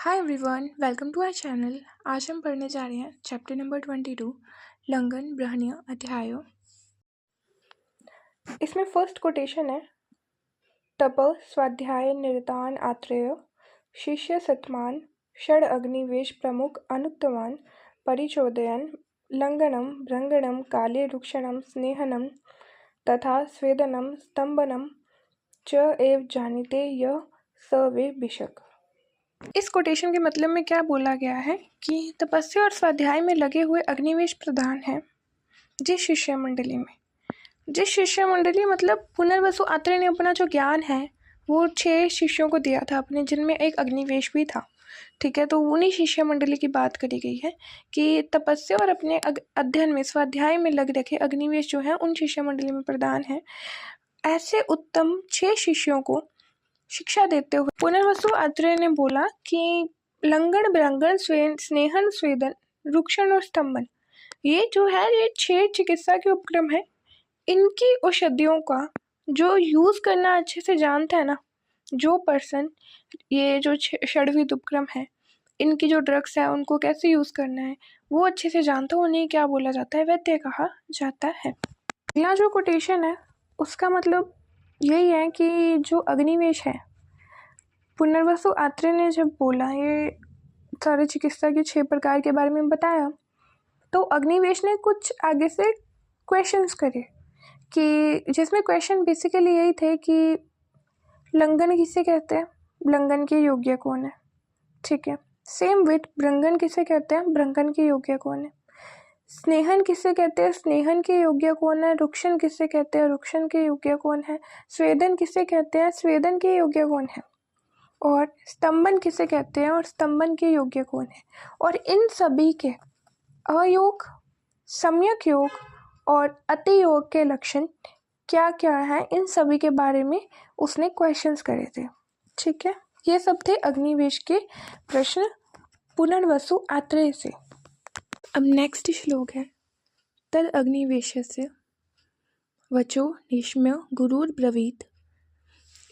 Hi everyone, welcome to our channel. आज हम पढ़ने जा रहे हैं चैप्टर नंबर 22, लंघन बृहणीय अध्यायो। इसमें फर्स्ट कोटेशन है, तप स्वाध्याय निरतान आत्रेय शिष्य सतमान षड अग्निवेश प्रमुख अनुक्तवान परिचोदयन लंघनम भृंगणम काले रुक्षणम स्नेहनम तथा स्वेदनम स्तंभनम च एव जानीते यह स वे बिशक। इस कोटेशन के मतलब में क्या बोला गया है कि तपस्या और स्वाध्याय में लगे हुए अग्निवेश प्रधान हैं जिस शिष्य मंडली मतलब पुनर्वसु आत्रेय ने अपना जो ज्ञान है वो 6 शिष्यों को दिया था अपने, जिनमें एक अग्निवेश भी था। ठीक है, तो उन्हीं शिष्य मंडली की बात करी गई है कि तपस्या और अपने अध्ययन में स्वाध्याय में लग रखे अग्निवेश जो है उन शिष्य मंडली में प्रधान है। ऐसे उत्तम 6 शिष्यों को शिक्षा देते हुए पुनर्वसु आत्रेय ने बोला कि लंघन भृंगण स्नेहन स्वेदन रुक्षण और स्तंभन, ये जो है ये 6 चिकित्सा के उपक्रम है। इनकी औषधियों का जो यूज करना अच्छे से जानता है ना, जो पर्सन ये जो षड्विध उपक्रम है, इनकी जो ड्रग्स है उनको कैसे यूज करना है वो अच्छे से जानता है, उन्हें क्या बोला जाता है, वैद्य कहा जाता है। अगला जो कोटेशन है उसका मतलब यही है कि जो अग्निवेश है, पुनर्वसु आत्रेय ने जब बोला ये सारे चिकित्सा के 6 प्रकार के बारे में बताया, तो अग्निवेश ने कुछ आगे से क्वेश्चंस करे कि जिसमें क्वेश्चन बेसिकली यही थे कि लंघन किसे कहते हैं, लंघन के योग्य कौन है। ठीक है, सेम विथ भृंगन किसे कहते हैं, भृंगन के योग्य कौन है। स्नेहन किसे कहते हैं, स्नेहन के योग्य कौन है। रुक्षण किसे कहते हैं, रुक्षण के योग्य कौन है। स्वेदन किसे कहते हैं, स्वेदन के योग्य कौन है। और स्तंभन किसे कहते हैं और स्तंभन के योग्य कौन है। और इन सभी के अयोग, सम्यक योग और अति योग के लक्षण क्या क्या है, इन सभी के बारे में उसने क्वेश्चंस करे थे। ठीक है, ये सब थे अग्निवेश के प्रश्न पुनर्वसु आत्रेय से। अब नेक्स्ट श्लोक है, तद अग्निवेशस्य वचो निष्म्य गुरुर ब्रवीत।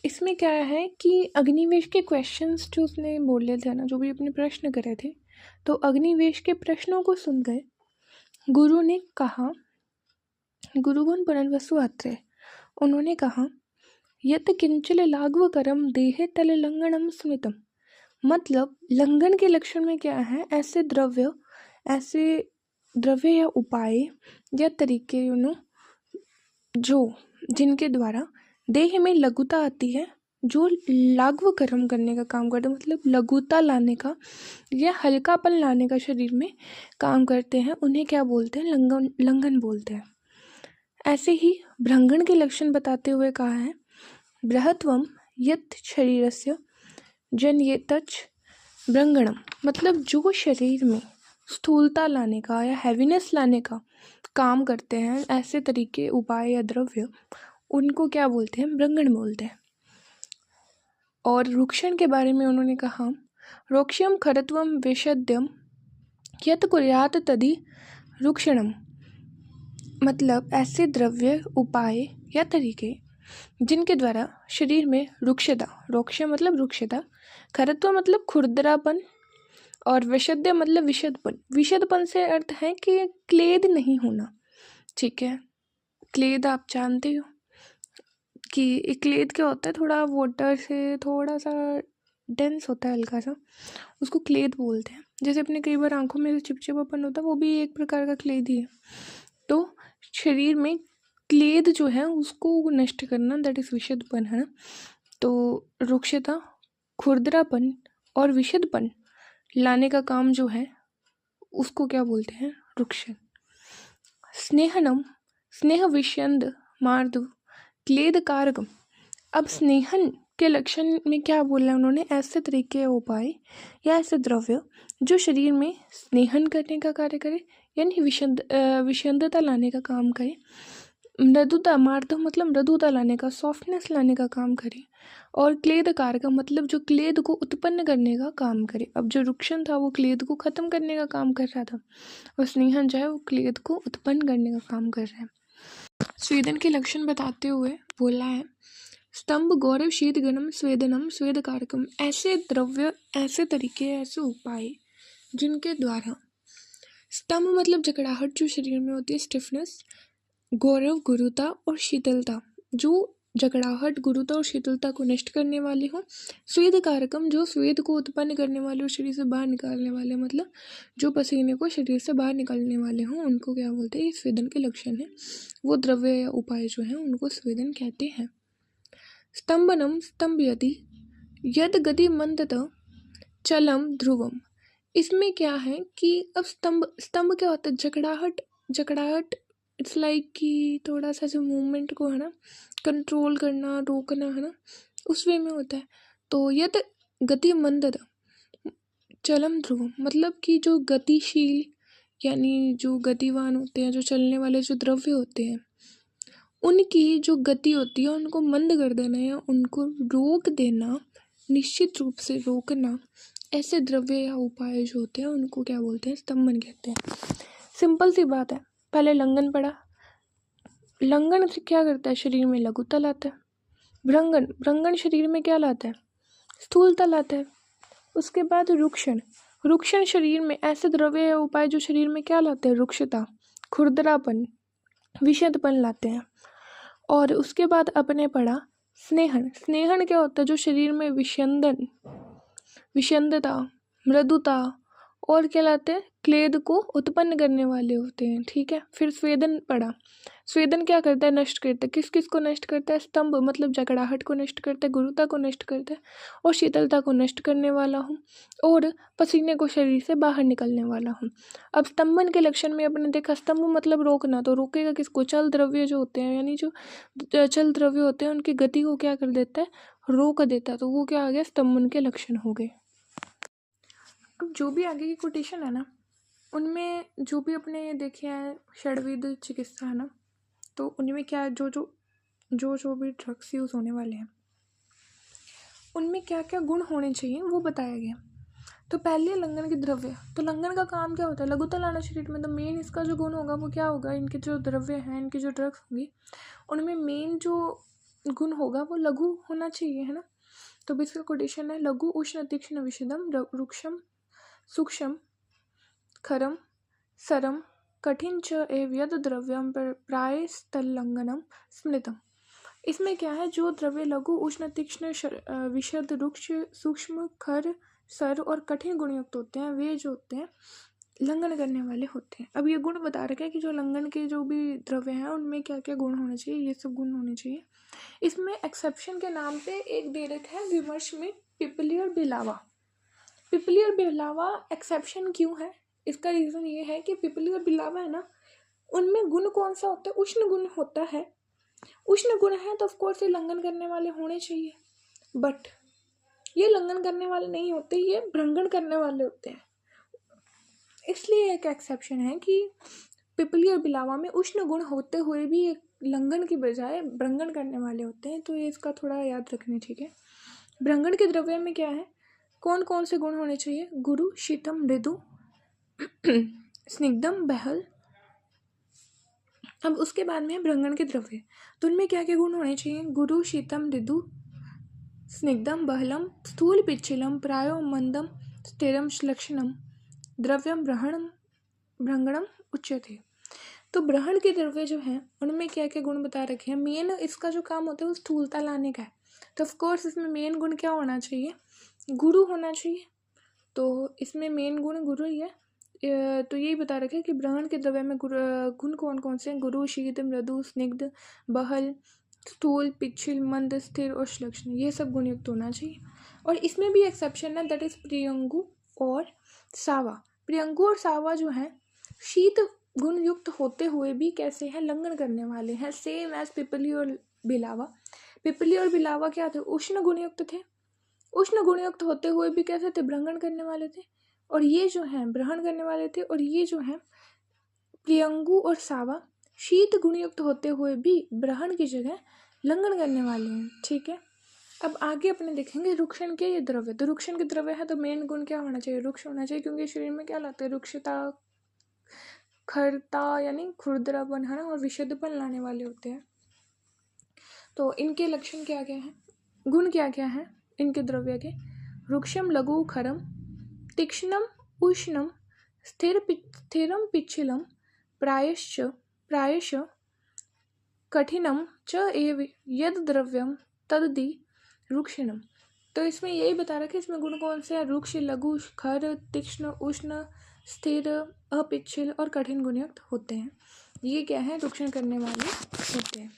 इसमें क्या है कि अग्निवेश के क्वेश्चंस जो उसने बोले थे ना, जो भी अपने प्रश्न करे थे, तो अग्निवेश के प्रश्नों को सुन गए गुरु ने कहा, गुरुगुण पुनर्वसु आत्रेय, उन्होंने कहा यत किंचल लाघव करम देहे तल लंघनम स्मृतम। मतलब लंघन के लक्षण में क्या है, ऐसे द्रव्य या उपाय या तरीके जो जिनके द्वारा देह में लघुता आती है, जो लाघव कर्म करने का काम करते हैं, मतलब लघुता लाने का या हल्कापन लाने का शरीर में काम करते हैं, उन्हें क्या बोलते हैं, लंघन बोलते हैं। ऐसे ही भृंगण के लक्षण बताते हुए कहा है, बृहत्वम यत् शरीरस्य जनयेतच भृंगणम। मतलब जो शरीर में स्थूलता लाने का या हैवीनेस लाने का काम करते हैं, ऐसे तरीके उपाय या द्रव्य, उनको क्या बोलते हैं, भृंगण बोलते हैं। और रुक्षण के बारे में उन्होंने कहा, रोक्ष्यम खरत्वम विशद्यम यत कुर्यात तदि रुक्षणम। मतलब ऐसे द्रव्य उपाय या तरीके जिनके द्वारा शरीर में रुक्षता, रोक्ष्य मतलब रुक्षता, खरत्व मतलब खुरदरापन, और विशद्य मतलब विशदपन। विशदपन से अर्थ है कि क्लेद नहीं होना। ठीक है, क्लेद आप जानते हो कि क्लेद क्या होता है, थोड़ा वाटर से थोड़ा सा डेंस होता है, हल्का सा, उसको क्लेद बोलते हैं। जैसे अपने कई बार आंखों में चिपचिपापन होता है, वो भी एक प्रकार का क्लेद ही है। तो शरीर में क्लेद जो है उसको नष्ट करना, दैट इज विशदपन, है ना। तो रुक्षता, खुरदरापन और विशदपन लाने का काम जो है उसको क्या बोलते हैं, रुक्षण। स्नेहनम, स्नेह विषंद मार्दव क्लेद कारकम। अब स्नेहन के लक्षण में क्या बोला उन्होंने, ऐसे तरीके उपाय या ऐसे द्रव्य जो शरीर में स्नेहन करने का कार्य करे, यानी विषंदता लाने का काम करे। मृदुता, मार्दव मतलब मृदुता लाने का, सॉफ्टनेस लाने का काम करे। और क्लेद कारक मतलब जो क्लेद को उत्पन्न करने का काम करे। अब जो रुक्षण था वो क्लेद को खत्म करने का काम कर रहा था, और स्नेहन जो है वो क्लेद को उत्पन्न करने का काम कर रहा है। स्वेदन के लक्षण बताते हुए बोला है, स्तंभ, गौरव, शीतगणम, स्वेदनम, स्वेदकारकम, ऐसे द्रव्य, ऐसे तरीके, ऐसे उपाय जिनके द्वारा स्तंभ मतलब जकड़ाहट जो शरीर में होती है, स्टिफनेस, गौरव गुरुता और शीतलता जो जकड़ाहट गुरुता और शीतलता को नष्ट करने वाले हों, स्वेद कारकम जो स्वेद को उत्पन्न करने वाले और शरीर से बाहर निकालने वाले, मतलब जो पसीने को शरीर से बाहर निकालने वाले हों उनको क्या बोलते हैं, ये स्वेदन के लक्षण हैं। वो द्रव्य या उपाय जो हैं उनको स्वेदन कहते हैं। स्तंभनम स्तंभयति यद गति मंदत चलम ध्रुवम। इसमें क्या है कि अब स्तंभ क्या होता है, जकड़ाहट इट्स लाइक कि थोड़ा सा जो मूवमेंट को है ना कंट्रोल करना, रोकना, है ना, उस वे में होता है। तो यद गति मंदत चलम ध्रुवम मतलब कि जो गतिशील यानी जो गतिवान होते हैं, जो चलने वाले जो द्रव्य होते हैं, उनकी जो गति होती है उनको मंद कर देना या उनको रोक देना, निश्चित रूप से रोकना, ऐसे द्रव्य या उपाय जो होते हैं उनको क्या बोलते हैं, स्तंभन कहते हैं। सिंपल सी बात है, पहले लंघन पढ़ा, लंघन से क्या करता है, शरीर में लघुता लाता है। भ्रंगण शरीर में क्या लाता है, स्थूलता लाता है। उसके बाद रुक्षण शरीर में ऐसे द्रव्य या उपाय जो शरीर में क्या लाते हैं, रुक्षता, खुरदरापन, विषदपन लाते हैं। और उसके बाद अपने पढ़ा स्नेहन क्या होता है, जो शरीर में विषंदता, मृदुता और क्या लाते हैं, क्लेद को उत्पन्न करने वाले होते हैं। ठीक है, फिर स्वेदन पढ़ा, स्वेदन क्या करता है, नष्ट करता है। किस किस को नष्ट करता है, स्तंभ मतलब जकड़ाहट को नष्ट करता है, गुरुता को नष्ट करता है और शीतलता को नष्ट करने वाला हूँ, और पसीने को शरीर से बाहर निकलने वाला हूँ। अब स्तंभन के लक्षण में अपने देखा, स्तंभ मतलब रोकना, तो रोकेगा किसको, चल द्रव्य जो होते हैं, यानी जो चल द्रव्य होते हैं उनकी गति को क्या कर देता है, रोक देता है। तो वो क्या आ गया, स्तंभन के लक्षण हो गए। अब जो भी आगे की कोटेशन है ना, उनमें जो भी अपने देखे हैं षड्विध चिकित्सा है ना, तो उनमें क्या जो भी ड्रग्स यूज़ होने वाले हैं उनमें क्या क्या गुण होने चाहिए वो बताया गया। तो पहले लंघन के द्रव्य, तो लंघन का काम क्या होता है, लघुता लाना शरीर में। तो मेन इसका जो गुण होगा वो क्या होगा, इनके जो द्रव्य हैं, इनकी जो ड्रग्स होंगी उनमें मेन जो गुण होगा वो लघु होना चाहिए, है ना। तो इसका कोटेशन है, लघु उष्ण तीक्ष्ण विषदम रुक्षम सूक्ष्म खरम सरम कठिन च एव यद द्रव्यम प्राय स्थलंगनम स्मृतम। इसमें क्या है, जो द्रव्य लघु उष्ण तीक्ष्ण विशद रुक्ष सूक्ष्म खर सर और कठिन गुणयुक्त होते हैं, वे जो होते हैं लंघन करने वाले होते हैं। अब ये गुण बता रखे हैं कि जो लंघन के जो भी द्रव्य हैं उनमें क्या क्या गुण होने चाहिए, ये सब गुण होने चाहिए। इसमें एक्सेप्शन के नाम पे एक दे रखा है विमर्श में, पिपली और बिलावा। पिपली और बिलावा एक्सेप्शन क्यों है, इसका रीज़न ये है कि पिपली और बिलावा है ना, उनमें गुण कौन सा होता है, उष्ण गुण होता है। उष्ण गुण है तो ऑफकोर्स ये लंघन करने वाले होने चाहिए, बट ये लंघन करने वाले नहीं होते, ये भ्रंगण करने वाले होते हैं। इसलिए एक एक्सेप्शन है कि पिपली और बिलावा में उष्ण गुण होते हुए भी एक लंघन की बजाय भ्रंगण करने वाले होते हैं, तो ये इसका थोड़ा याद रखना, ठीक है। भ्रंगण के द्रव्य में क्या है, कौन कौन से गुण होने चाहिए, गुरु शीतम मृदु स्निग्धम बहल। अब उसके बाद में भ्रंगण के द्रव्य, तो उनमें क्या क्या गुण होने चाहिए, गुरु शीतम मृदु स्निग्धम बहलम स्थूल पिच्छिलम प्रायो मंदम स्थिरम लक्षणम द्रव्यम भ्रंगणम उच्यते। तो ब्रहण के द्रव्य जो हैं उनमें क्या क्या गुण बता रखे हैं। मेन इसका जो काम होता है वो स्थूलता लाने का है, तो ऑफकोर्स इसमें मेन गुण क्या होना चाहिए, गुरु होना चाहिए। तो इसमें मेन गुण गुरु ही है। तो यही बता रखा है कि ब्रहण के द्रव्य में गुण कौन कौन से हैं, गुरु शीत मृदु स्निग्ध बहल स्थूल पिच्छिल मंद स्थिर और श्लक्षण, ये सब गुण युक्त होना चाहिए। और इसमें भी एक्सेप्शन है, दैट इज प्रियंगु और सावा। प्रियंगु और सावा जो हैं शीत गुण युक्त होते हुए भी कैसे हैं, लंघन करने वाले हैं, सेम एज पिपली और बिलावा। पिपली और बिलावा क्या थे, उष्ण गुणयुक्त थे, उष्ण गुणयुक्त होते हुए भी कैसे थे, भ्रंगण करने वाले थे। और ये जो हैं ग्रहण करने वाले थे, और ये जो हैं प्रियंगु और सावा शीत गुणयुक्त होते हुए भी ग्रहण की जगह लंघन करने वाले हैं, ठीक है। अब आगे अपने देखेंगे रुक्षण के ये द्रव्य, तो रुक्षण के द्रव्य है तो मेन गुण क्या होना चाहिए, रुक्ष होना चाहिए, क्योंकि शरीर में क्या लाते हैं, रुक्षता खरता यानी खुरदरापन है ना, और विशुद्धपन लाने वाले होते हैं। तो इनके लक्षण क्या क्या हैं, गुण क्या क्या हैं इनके द्रव्य के? रुक्षम लघु खरम, तीक्ष्णम उष्णम, स्थिरम पिच्छिलम, प्रायश्च कठिनम च एव यद द्रव्यम तददि रुक्षिणम। तो इसमें यही बता रखा है इसमें गुण कौन से हैं, रुक्ष, लघु, खर, तीक्ष्ण, उष्ण, स्थिर, अपिच्छिल और कठिन गुणयुक्त होते हैं। ये क्या है, रुक्षण करने वाले होते हैं।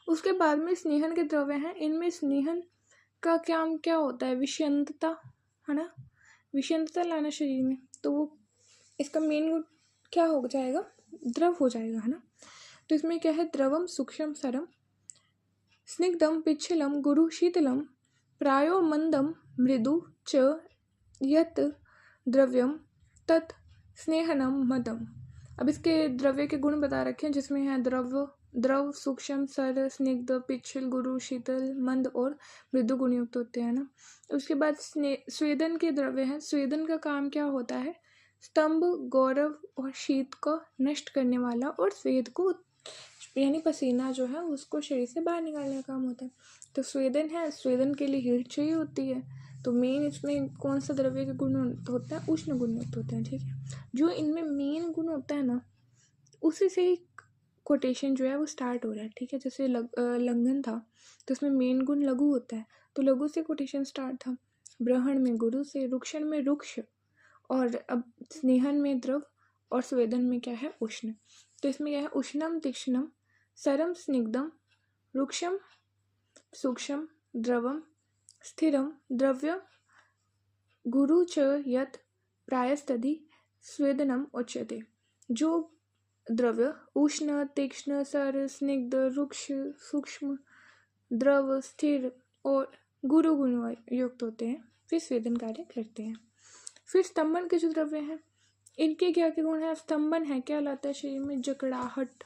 उसके बाद में स्नेहन के द्रव्य हैं। इनमें स्नेहन का काम क्या होता है, विषयंतता, है ना, विषयंतता लाना शरीर में। तो वो इसका मेन गुण क्या हो जाएगा, द्रव हो जाएगा, है ना। तो इसमें क्या है, द्रवम सूक्ष्म सरम, स्निग्धम पिच्छलम, गुरु शीतलम, प्रायो मंदम मृदु च यत् द्रव्यम तत् स्नेहनम मदम। अब इसके द्रव्य के गुण बता रखे हैं, जिसमें है द्रव, सूक्ष्म, सर, स्निग्ध, पिच्छल, गुरु, शीतल, मंद और मृदु गुणयुक्त होते हैं ना। उसके बाद स्वेदन के द्रव्य हैं। स्वेदन का काम क्या होता है, स्तंभ, गौरव और शीत को नष्ट करने वाला, और स्वेद को यानी पसीना जो है उसको शरीर से बाहर निकालने का काम होता है। तो स्वेदन है, स्वेदन के लिए हीट चाहिए होती है। तो मेन इसमें कौन सा द्रव्य के गुण होता है, उष्ण गुणयुक्त होते हैं, ठीक है। जो इनमें मेन गुण होता है ना, उसी से ही कोटेशन जो है वो स्टार्ट हो रहा है, ठीक है। जैसे लंघन था तो उसमें मेन गुण लघु होता है, तो लघु से कोटेशन स्टार्ट था। ब्रहण में गुरु से, रुक्षण में रुक्ष, और अब स्नेहन में द्रव, और स्वेदन में क्या है, उष्ण। तो इसमें क्या है, उष्णम तीक्ष्णम, सरम स्निग्धम, रुक्षम सूक्ष्म, द्रवम स्थिरम, द्रव्य गुरु च यत् प्रायस्तदि स्वेदनम उच्यते। जो द्रव्य उष्ण, तीक्ष्ण, सर, स्निग्ध, रुक्ष, सूक्ष्म, द्रव, स्थिर और गुरु गुण युक्त होते हैं, फिर स्वेदन कार्य करते हैं। फिर स्तंभन के जो द्रव्य हैं, इनके क्या क्या गुण है। स्तंभन है क्या लाता है शरीर में, जकड़ाहट,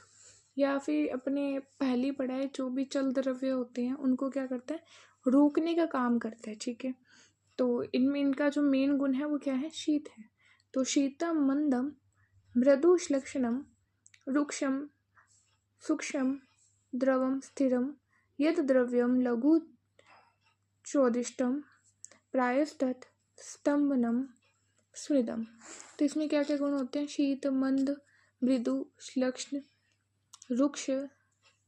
या फिर अपने पहली पढ़ाए जो भी चल द्रव्य होते हैं उनको क्या करता है, रोकने का काम करता है, ठीक है। तो इनमें इनका जो मेन गुण है वो क्या है, शीत है। तो शीतम मंदम मृदु श्लक्षणम, रुक्षम सूक्ष्म, द्रवम स्थिरम, यद द्रव्यम लघु चोदिष्टम, प्रायस्तत् स्तंभनम स्मृदम। तो इसमें क्या क्या गुण होते हैं, शीत, मंद, मृदु, श्लक्ष्ण, रुक्ष,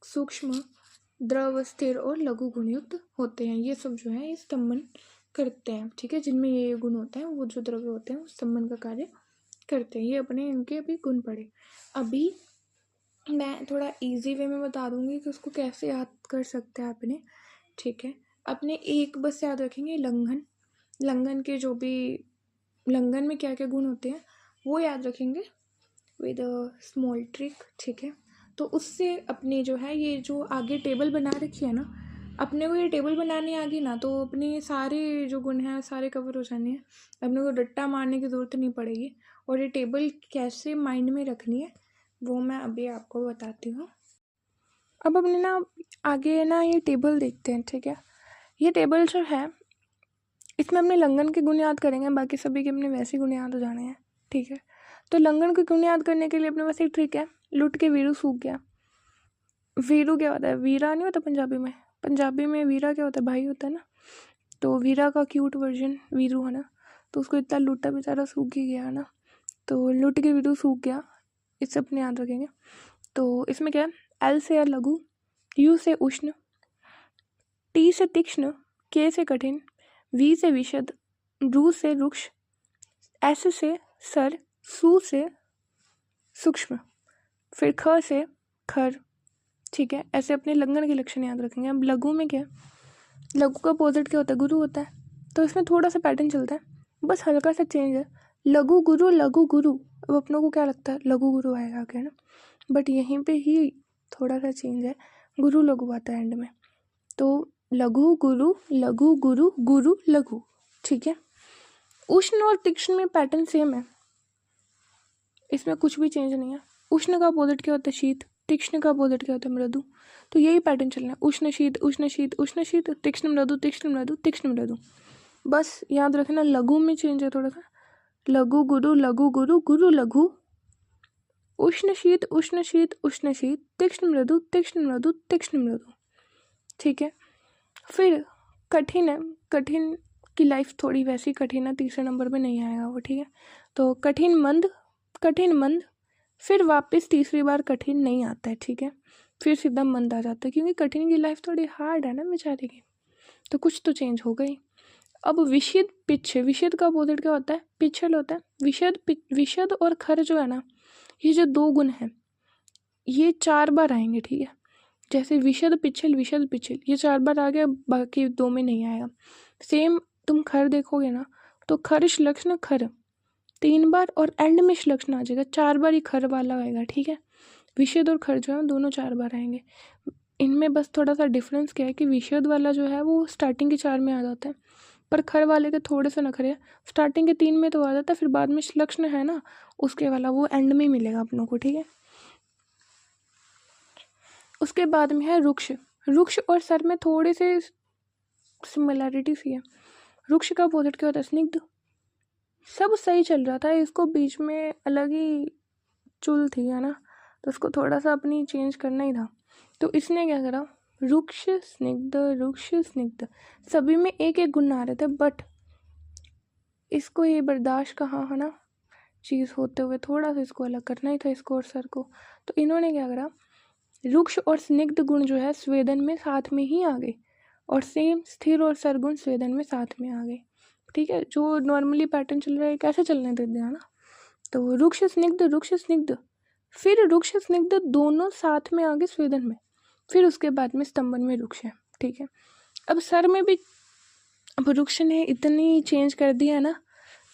सूक्ष्म, द्रव, स्थिर और लघु गुणयुक्त होते हैं। ये सब जो है ये स्तंभन करते हैं, ठीक है। जिनमें ये गुण होते हैं, वो जो द्रव्य होते हैं वो स्तंभन का कार्य करते हैं। ये अपने इनके अभी गुण पढ़े। अभी मैं थोड़ा इजी वे में बता दूंगी कि उसको कैसे याद कर सकते हैं आपने, ठीक है। अपने एक बस याद रखेंगे, लंघन के जो भी लंघन में क्या क्या गुण होते हैं वो याद रखेंगे विद स्मॉल ट्रिक, ठीक है। तो उससे अपने जो है ये जो आगे टेबल बना रखी है ना, अपने को ये टेबल बनानी आ गई ना, तो अपने सारे जो गुण हैं सारे कवर हो जाने हैं। अपने को रट्टा मारने की ज़रूरत नहीं पड़ेगी। और ये टेबल कैसे माइंड में रखनी है वो मैं अभी आपको बताती हूँ। अब अपने ना आगे ना ये टेबल देखते हैं, ठीक है। ये टेबल जो है इसमें अपने लंघन के गुण याद करेंगे, बाकी सभी के अपने वैसे गुण याद हो जाने हैं, ठीक है। तो लंघन के गुण याद करने के लिए अपने पास एक ट्रिक है, लुट के वीरू सूख गया। वीरू क्या होता है, वीरा नहीं होता पंजाबी में वीरा क्या होता है, भाई होता है ना। तो वीरा का क्यूट वर्जन वीरू है ना, तो उसको इतना लुटा बेचारा सूख ही गया है ना, तो लुट के वीरू सूख गया, इससे अपने याद रखेंगे। तो इसमें क्या है, एल से लघु, यू से उष्ण, टी से तीक्ष्ण, के से कठिन, वी से विशद, रू से रुक्ष, एस से सर, सू से सूक्ष्म, फिर ख से खर, ठीक है। ऐसे अपने लंघन के लक्षण याद रखेंगे। अब लघु में क्या, लघु का अपोजिट क्या होता है, गुरु होता है। तो इसमें थोड़ा सा पैटर्न चलता है, बस हल्का सा चेंज है, लघु गुरु लघु गुरु। अब अपनों को क्या लगता है लघु गुरु आएगा आगे ना, बट यहीं पे ही थोड़ा सा चेंज है, गुरु लघु आता है एंड में। तो लघु गुरु गुरु लघु, ठीक है। उष्ण और तीक्ष्ण में पैटर्न सेम है, इसमें कुछ भी चेंज नहीं है। उष्ण का अपोजिट क्या होता है, शीत। तीक्ष्ण का अपोजिट क्या होता है, मृदु। तो यही पैटर्न चलना है, उष्ण शीत उष्ण शीत उष्ण शीत, तीक्ष्ण मृदु तीक्ष्ण मृदु तीक्ष्ण मृदु। बस याद रखना लघु में चेंज है थोड़ा सा, लघु गुरु गुरु लघु, उष्ण शीत उष्ण शीत उष्ण शीत, तीक्ष्ण मृदु तीक्ष्ण मृदु तीक्ष्ण मृदु। ठीक है, फिर कठिन है, कठिन की लाइफ थोड़ी वैसी कठिन है, तीसरे नंबर पे नहीं आएगा वो। ठीक है, तो कठिन मंद, कठिन मंद, फिर वापस तीसरी बार कठिन नहीं आता है। ठीक है, फिर सीधा मंद आ जाता है, क्योंकि कठिन की लाइफ थोड़ी हार्ड है ना बेचारे की, तो कुछ तो चेंज हो गई। अब विषद पिच्छ, विषद का अपोजिट क्या होता है? पिच्छल होता है। विषद और खर जो है ना, ये जो दो गुण हैं ये 4 बार आएंगे। ठीक है, जैसे विषद पिच्छल ये 4 बार आ गया, बाकी 2 में नहीं आएगा। सेम तुम खर देखोगे ना, तो खर श्लक्ष्ण खर 3 बार और एंड में श्लक्ष्ण आ जाएगा, 4 बार ही खर वाला आएगा। ठीक है, विषद और खर जो है दोनों 4 बार आएंगे। इनमें बस थोड़ा सा डिफरेंस क्या है कि विषद वाला जो है वो स्टार्टिंग के 4 में आ जाता है, पर खर वाले के थोड़े से नखरे हैं, स्टार्टिंग के 3 में तो आ जाता है, फिर बाद में श्लक्ष्ण है ना उसके वाला वो एंड में मिलेगा अपनों को। ठीक है, उसके बाद में है रुक्ष। रुक्ष और सर में थोड़े से सिमिलैरिटी सी है। रुक्ष का अपोजिट क्या होता है? स्निग्ध। सब सही चल रहा था, इसको बीच में अलग ही चुल थी है ना, तो उसको थोड़ा सा अपनी चेंज करना ही था, तो इसने क्या करा? रुक्ष स्निग्ध रुक्ष स्निग्ध, सभी में एक एक गुण आ रहे थे, बट इसको ये बर्दाश्त कहाँ है ना चीज़ होते हुए थोड़ा सा इसको अलग करना ही था, इसको और सर को। तो इन्होंने क्या करा? रुक्ष और स्निग्ध गुण जो है स्वेदन में साथ में ही आ गए, और सेम स्थिर और सरगुण स्वेदन में साथ में आ गए। ठीक है, जो नॉर्मली पैटर्न चल रहा है कैसे चलने देते हैं ना, तो रुक्ष स्निग्ध, फिर रुक्ष स्निग्ध दोनों साथ में आ गए स्वेदन में, फिर उसके बाद में स्तंभन में रुक्ष है। ठीक है, अब सर में भी अब रुक्ष ने इतनी चेंज कर दिया ना,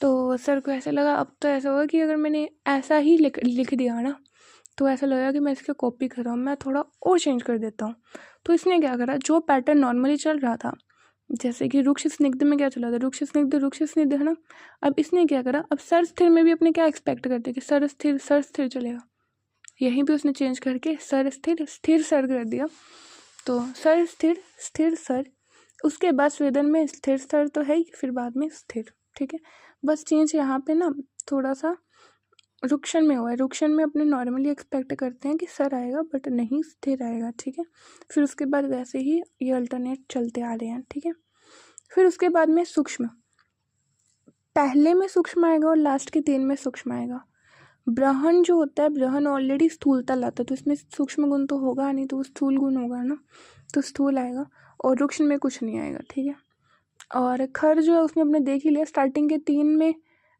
तो सर को ऐसा लगा अब तो ऐसा होगा कि अगर मैंने ऐसा ही लिख दिया ना, तो ऐसा लगा कि मैं इसकी कॉपी कर रहा हूँ, मैं थोड़ा और चेंज कर देता हूँ। तो इसने क्या करा? जो पैटर्न नॉर्मली चल रहा था, जैसे कि रुक्ष स्निग्ध में क्या चला था? रुक्ष स्निग्ध है ना, अब इसने क्या करा? अब सर स्थिर में भी अपने क्या एक्सपेक्ट करते कि सर स्थिर चलेगा, यहीं पे उसने चेंज करके सर स्थिर सर कर दिया, तो सर स्थिर सर, उसके बाद स्वेदन में स्थिर सर तो है ही, फिर बाद में स्थिर। ठीक है, बस चेंज यहाँ पे ना थोड़ा सा रुक्षण में हुआ है। रुक्षण में अपने नॉर्मली एक्सपेक्ट करते हैं कि सर आएगा, बट नहीं स्थिर आएगा। ठीक है, फिर उसके बाद वैसे ही ये अल्टरनेट चलते आ रहे हैं। ठीक है, फिर उसके बाद में सूक्ष्म, पहले में सूक्ष्म आएगा और लास्ट के 3 में सूक्ष्म आएगा। ब्रहण जो होता है, ब्रहण ऑलरेडी स्थूलता लाता है, तो इसमें सूक्ष्म गुण तो होगा नहीं, तो वो स्थूल गुण होगा ना, तो स्थूल आएगा, और रुक्ष में कुछ नहीं आएगा। ठीक है, और खर जो है उसमें अपने देख ही लिया, स्टार्टिंग के 3 में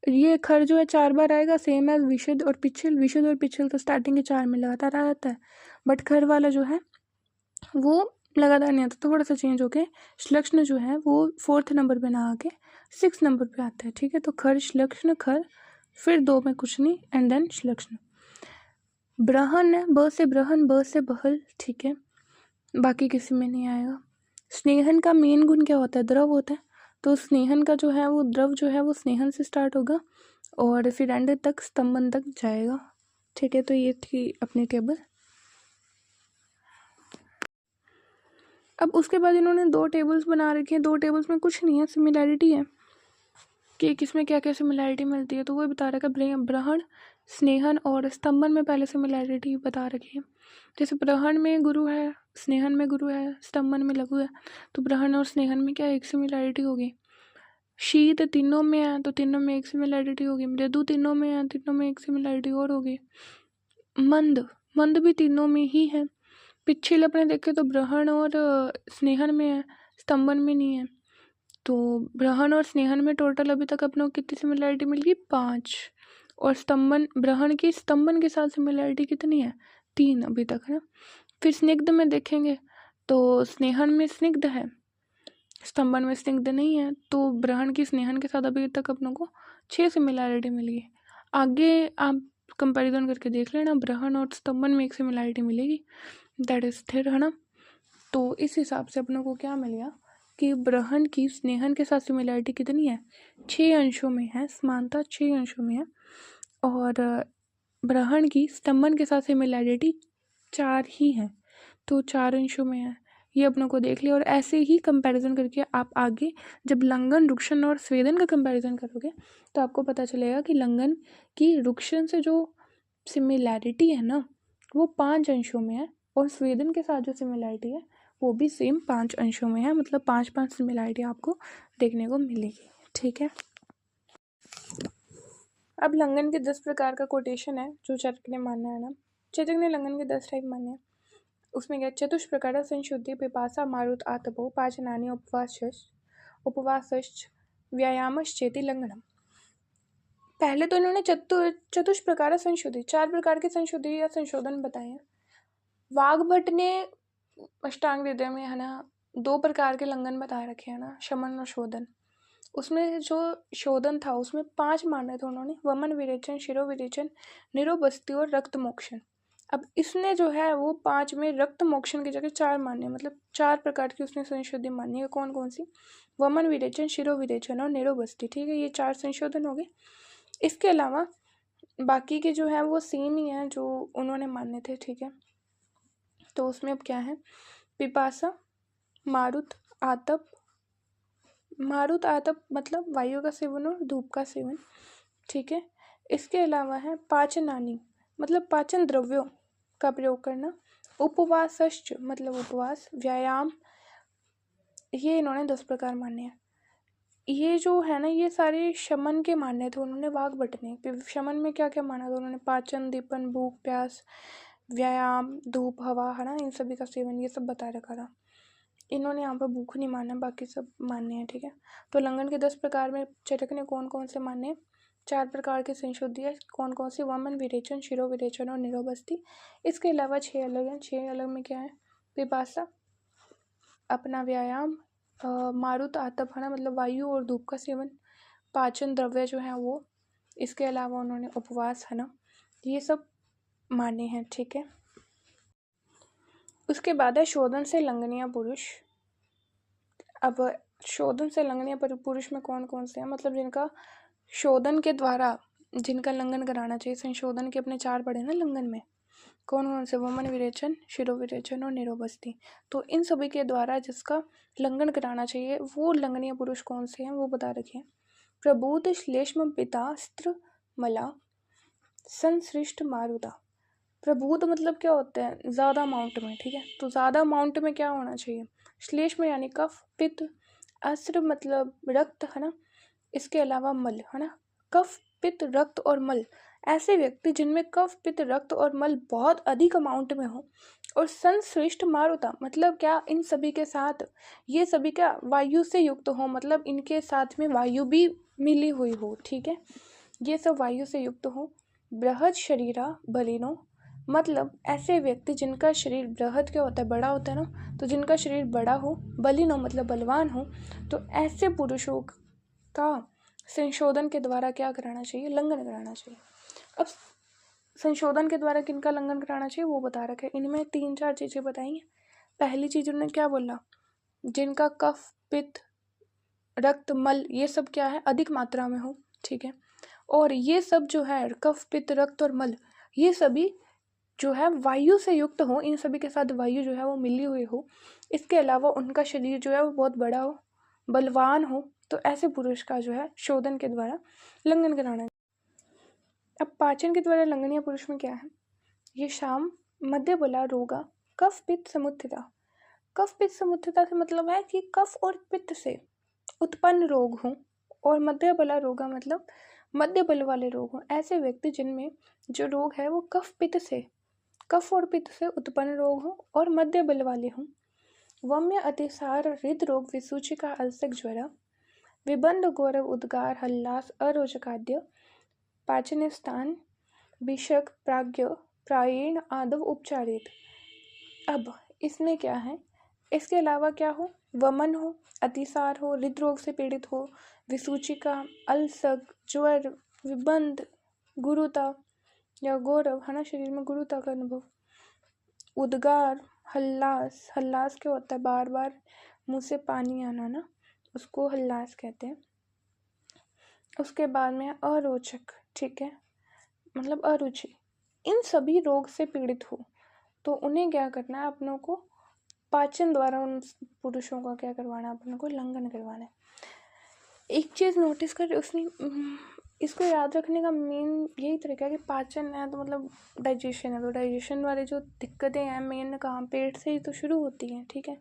ये खर जो है 4 बार आएगा, सेम एज विशुद्ध और पिछल तो स्टार्टिंग के 4 में लगातार आ जाता है, बट खर वाला जो है वो लगातार नहीं आता, थोड़ा सा चेंज होके श्लक्ष्ण जो है वो 4th नंबर पे ना आके 6th नंबर पे आता है। ठीक है, तो खर श्लक्ष्ण खर, फिर 2 में कुछ नहीं, एंड देन श्लक्ष्ण। ब्रहण है, ब से ब्रहण, ब से बहल। ठीक है, बाकी किसी में नहीं आएगा। स्नेहन का मेन गुण क्या होता है? द्रव होता है, तो स्नेहन का जो है वो द्रव जो है वो स्नेहन से स्टार्ट होगा और फिर एंड तक स्तंभन तक जाएगा। ठीक है, तो ये थी अपनी टेबल। अब उसके बाद इन्होंने 2 टेबल्स बना रखे हैं, 2 टेबल्स में कुछ नहीं है, सिमिलैरिटी है कि किसमें क्या क्या सिमिलैरिटी मिलती है, तो वो बता रखा है ब्रहण स्नेहन और स्तंभन में पहले सिमिलैरिटी बता रखी है। जैसे ब्रहण में गुरु है, स्नेहन में गुरु है, स्तंभन में लघु है, तो ब्रहण और स्नेहन में क्या एक सिमिलैरिटी होगी। शीत तीनों में है, तो तीनों में एक सिमिलैरिटी होगी। मृदु तीनों में है, तीनों में एक सिमिलैरिटी और होगी। मंद भी तीनों में ही है। पिछले अपने देखे तो ब्रहण और स्नेहन में है, स्तंभन में नहीं है, तो ब्रहण और स्नेहन में टोटल अभी तक अपनों को कितनी सिमिलैरिटी मिल गई? 5, और स्तंभन ब्रहण की स्तंभन के साथ सिमिलैरिटी कितनी है? 3 अभी तक है ना। फिर स्निग्ध में देखेंगे तो स्नेहन में स्निग्ध है, स्तंभन में स्निग्ध नहीं है, तो ब्रहण की स्नेहन के साथ अभी तक अपनों को 6 सिमिलैरिटी मिल गई। आगे आप कंपैरिजन करके देख लेना, ब्रहण और स्तंभन में एक सिमिलैरिटी मिलेगी, दैट इज स्थिर है ना। तो इस हिसाब से अपनों को क्या मिल गया कि ब्रहण की स्नेहन के साथ सिमिलैरिटी कितनी है? 6 अंशों में है, समानता 6 अंशों में है, और ब्रहण की स्तंभन के साथ सिमिलैरिटी 4 ही है, तो 4 अंशों में है। ये अपनों को देख लिया, और ऐसे ही कंपैरिजन करके आप आगे जब लंघन रुक्षण और स्वेदन का कंपैरिजन करोगे तो आपको पता चलेगा कि लंघन की रुक्षण से जो सिमिलैरिटी है ना वो 5 अंशों में है, और स्वीडन के साथ जो सिमिलैरिटी है वो भी सेम 5 अंशों में है, मतलब 5-5 सिमिलैरिटी आपको देखने को मिलेगी। ठीक है, अब लंघन के 10 प्रकार का कोटेशन है जो चटक ने माना है ना। चटक ने लंघन के 10 टाइप माने हैं। उसमें क्या, चतुष्प्रकार संशुद्धि, पिपासा, मारुत, आतपो, पाचनानि, उपवासश्च व्यायामश्चेति लंघनम। पहले तो इन्होंने चतुष्प्रकार संशुद्धि, 4 प्रकार के संशुद्धि या संशोधन बताए हैं। वाग्भट ने अष्टांग हृदय में है ना 2 प्रकार के लंघन बता रखे हैं ना, शमन और शोधन। उसमें जो शोधन था उसमें 5 माने थे उन्होंने, वमन विरेचन, शिरो विरेचन, निरोबस्ती और रक्त मोक्षण। अब इसने जो है वो 5 में रक्त मोक्षण की जगह 4 माने, मतलब 4 प्रकार की उसने संशोधन मानी है। कौन कौन सी, वमन विरेचन, शिरो विरेचन और निरोबस्ती। ठीक है, ये 4 संशोधन हो गए। इसके अलावा बाकी के जो है वो सेम ही हैं जो उन्होंने माने थे। ठीक है, तो उसमें अब क्या है, पिपासा, मारुत, आतप। मारुत आतप मतलब वायु का सेवन और धूप का सेवन। ठीक है, इसके अलावा है पाचनानि मतलब पाचन द्रव्यों का प्रयोग करना। उपवासश्च मतलब उपवास, व्यायाम, ये इन्होंने 10 प्रकार माने हैं। ये जो है ना ये सारे शमन के माने थे उन्होंने, वाग्भट ने। शमन में क्या क्या माना था उन्होंने, पाचन, दीपन, भूख प्यास, व्यायाम, धूप, हवा, है ना, इन सभी का सेवन, ये सब बता रखा था। इन्होंने यहाँ पर भूख नहीं माना, बाकी सब मान्य हैं। ठीक है, तो लंघन के 10 प्रकार में चटक ने कौन कौन से माने, 4 प्रकार के संशुद्धि है। कौन कौन सी, वमन विरेचन, शिरो विरेचन और निरोबस्ती। इसके अलावा 6 अलग हैं। 6 अलग में क्या है, पिपासा, अपना व्यायाम, मारुत आतप है ना मतलब वायु और धूप का सेवन, पाचन द्रव्य जो है वो, इसके अलावा उन्होंने उपवास है ना, ये सब माने हैं। ठीक है, उसके बाद है शोधन से लंघनीय पुरुष। अब शोधन से लंघनीय पुरुष में कौन कौन से हैं, मतलब जिनका शोधन के द्वारा जिनका लंघन कराना चाहिए। संशोधन के अपने 4 पढ़े ना लंघन में, कौन कौन से, वमन विरेचन, शिरो विरेचन और निरोबस्ती। तो इन सभी के द्वारा जिसका लंघन कराना चाहिए वो लंघनीय पुरुष कौन से हैं वो बता रखे हैं। प्रबूत श्लेष्म पितास्त्र मला संसृष्ट मारुता। प्रबूत मतलब क्या होता है, ज़्यादा अमाउंट में। ठीक है, तो ज़्यादा अमाउंट में क्या होना चाहिए, श्लेष्म यानी कफ, पित्त, अस्त्र मतलब रक्त है ना, इसके अलावा मल है ना। कफ, पित्त, रक्त और मल, ऐसे व्यक्ति जिनमें कफ, पित्त, रक्त और मल बहुत अधिक अमाउंट में हो। और संश्लिष्ट मारुता मतलब क्या, इन सभी के साथ ये सभी क्या वायु से युक्त हो, मतलब इनके साथ में वायु भी मिली हुई हो। ठीक है, ये सब वायु से युक्त हो। बृहद शरीरा बलिनो मतलब ऐसे व्यक्ति जिनका शरीर, बृहद क्या होता है, बड़ा होता है ना, तो जिनका शरीर बड़ा हो, बलिनो मतलब बलवान हो, तो ऐसे पुरुषों का संशोधन के द्वारा क्या कराना चाहिए, लंघन कराना चाहिए। अब संशोधन के द्वारा किनका लंघन कराना चाहिए वो बता रखा है। इनमें 3-4 चीज़ें बताई हैं। पहली चीज़ उन्होंने क्या बोला, जिनका कफ, पित्त, रक्त, मल ये सब क्या है अधिक मात्रा में हो। ठीक है, और ये सब जो है कफ, पित्त, रक्त और मल ये सभी जो है वायु से युक्त हो, इन सभी के साथ वायु जो है वो मिली हुई हो। इसके अलावा उनका शरीर जो है वो बहुत बड़ा हो, बलवान हो, तो ऐसे पुरुष का जो है शोधन के द्वारा लंघन कराना है। अब पाचन के द्वारा लंघनीय पुरुष में क्या है, ये शाम, मध्य बला रोगा, कफ पित्त समुत्थिता। कफ पित्त समुत्थिता से मतलब है कि कफ और पित्त से उत्पन्न रोग हों, और मध्य बला रोगा मतलब मध्य बल वाले रोग हों। ऐसे व्यक्ति जिनमें जो रोग है वो कफ और पित्त से उत्पन्न रोग हो और मध्य बल वाले हों। वम्य, अतिसार, हृदरोग, विसूचिका, अल्सक, ज्वर, विबंध, गौरव, उद्गार, हल्लास, अरोचकाद्य, पाचन स्थान, विषक, प्राज्ञ, प्रायण आदव उपचारित। अब इसमें क्या है, इसके अलावा क्या हो, वमन हो, अतिसार हो, हृदरोग से पीड़ित हो, विसूचिका, अल्सक, ज्वर, विबंध, गुरुता या गौरव है ना, शरीर में गुरुता का अनुभव, उद्गार, हल्लास, हल्लास क्या होता है, बार बार मुंह से पानी आना ना, उसको हल्लास कहते हैं। उसके बाद में अरोचक, ठीक है, मतलब अरुचि। इन सभी रोग से पीड़ित हो तो उन्हें क्या करना है, अपनों को पाचन द्वारा उन पुरुषों का क्या करवाना है, अपनों को लंघन करवाना है। एक चीज़ नोटिस कर, उसने इसको याद रखने का मेन यही तरीका है कि पाचन है तो मतलब डाइजेशन है, तो डाइजेशन वाली जो दिक्कतें हैं मेन कहाँ, पेट से ही तो शुरू होती हैं। ठीक है,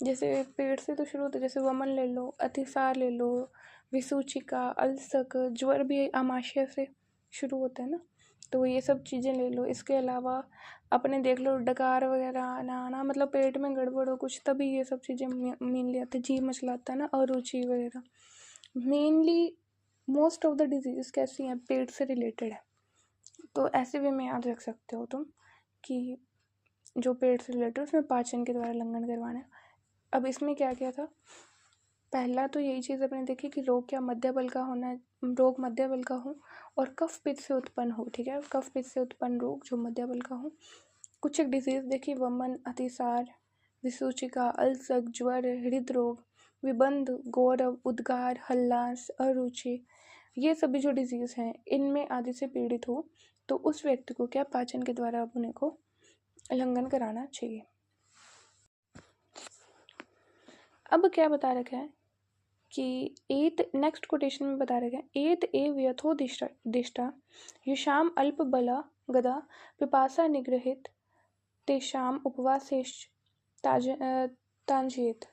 जैसे पेट से तो शुरू होती है, जैसे वमन ले लो, अतिसार ले लो, विसूचिका, अल्सक, ज्वर भी आमाशय से शुरू होता है ना, तो ये सब चीज़ें ले लो। इसके अलावा अपने देख लो डकार वगैरह आना मतलब पेट में गड़बड़ हो कुछ, तभी ये सब चीज़ें मेनली आती है। जी मचलाता है ना, अरुचि वगैरह, mainly most of the disease कैसी हैं, पेट से रिलेटेड है। तो ऐसे भी में याद रख सकते हो तुम कि जो पेट से रिलेटेड उसमें पाचन के द्वारा लंघन करवाना है। अब इसमें क्या क्या था, पहला तो यही चीज़ अपने देखी कि रोग क्या मध्य बल का होना है, रोग मध्य बल का हो और कफ पित्त से उत्पन्न हो। ठीक है, कफ पित्त से उत्पन्न रोग जो मध्य बल का हो। कुछ एक डिजीज देखी, वमन, अतिसार, विसूचिका, अल्सक, ज्वर, हृदरोग, विबंध, गौरव, उद्गार, हल्लास, अरुचि, ये सभी जो डिजीज हैं इनमें आदि से पीड़ित हो तो उस व्यक्ति को क्या पाचन के द्वारा अपने को लंघन कराना चाहिए। अब क्या बता रखा है कि एत, नेक्स्ट कोटेशन में बता रखा है, एत एव यथो दिष्टा युषाम अल्प बला गदा पिपासा निग्रहित तेषाम उपवासेश तांजेत।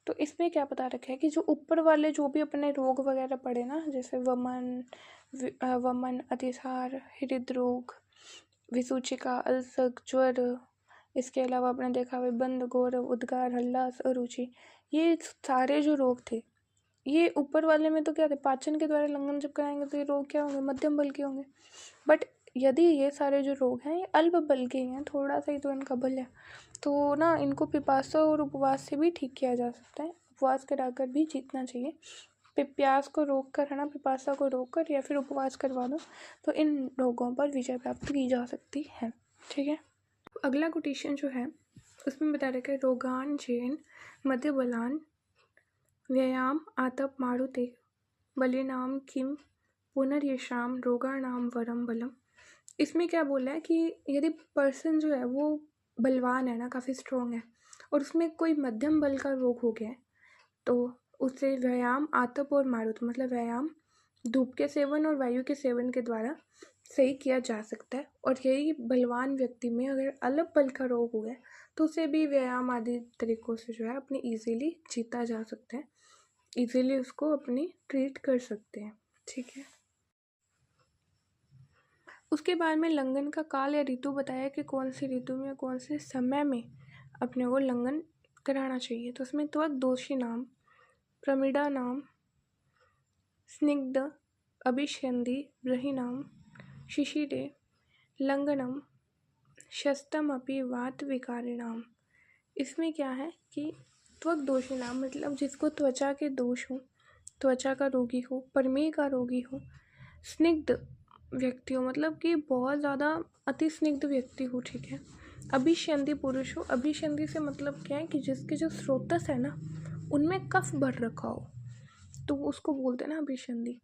तो इसमें क्या बता रखा है कि जो ऊपर वाले जो भी अपने रोग वगैरह पड़े ना, जैसे वमन, अतिसार, हृदरोग, विसूचिका, अल्सक, ज्वर, इसके अलावा आपने देखा विबंध, गौरव, उद्गार, हल्लास, अरुचि, ये सारे जो रोग थे ये ऊपर वाले में तो क्या थे, पाचन के द्वारा लंघन जब कराएंगे तो ये रोग क्या होंगे, मध्यम बल के होंगे। बट यदि ये सारे जो रोग हैं ये अल्प बल के हैं, थोड़ा सा ही तो इनका बल है, तो ना इनको पिपासा और उपवास से भी ठीक किया जा सकता है। उपवास कराकर भी जीतना चाहिए। प्यास को रोक कर है ना, पिपासा को रोक कर या फिर उपवास करवा दो तो इन रोगों पर विजय प्राप्त की जा सकती है। ठीक है, अगला कोटेशन जो है उसमें बता रखा है, रोगान जैन मध्य बलान व्यायाम आतप मारुते बलिनाम किम पुनर्यशाम रोगाणाम वरम बलम। इसमें क्या बोला है कि यदि पर्सन जो है वो बलवान है ना, काफ़ी स्ट्रॉन्ग है और उसमें कोई मध्यम बल का रोग हो गया है तो उसे व्यायाम आतप और मारुत मतलब व्यायाम धूप के सेवन और वायु के सेवन के द्वारा सही किया जा सकता है। और यही बलवान व्यक्ति में अगर अल्प बल का रोग हुआ है तो उसे भी व्यायाम आदि तरीकों से जो है अपने ईजीली जीता जा सकता है, ईजीली उसको अपनी ट्रीट कर सकते हैं। ठीक है, उसके बाद में लंघन का काल या ऋतु बताया कि कौन सी ऋतु में कौन से समय में अपने को लंघन कराना चाहिए। तो उसमें त्वक दोषी नाम, प्रमिडा नाम, स्निग्ध, अभिष्यंदी, ब्रहीनाम, शिशिरे, लंघनम, शस्तम अपि वात विकारिणाम। इसमें क्या है कि त्वक दोषी नाम मतलब जिसको त्वचा के दोष हो, त्वचा का रोगी हो, प्रमेह का रोगी हो, स्निग्ध व्यक्ति हो मतलब कि बहुत ज़्यादा अति स्निग्ध व्यक्ति हो। ठीक है, अभिष्यंदी पुरुष हो, अभिष्यंदी से मतलब क्या है कि जिसके जो स्रोतस है ना उनमें कफ भर रखा हो तो उसको बोलते हैं ना अभिष्यंदी।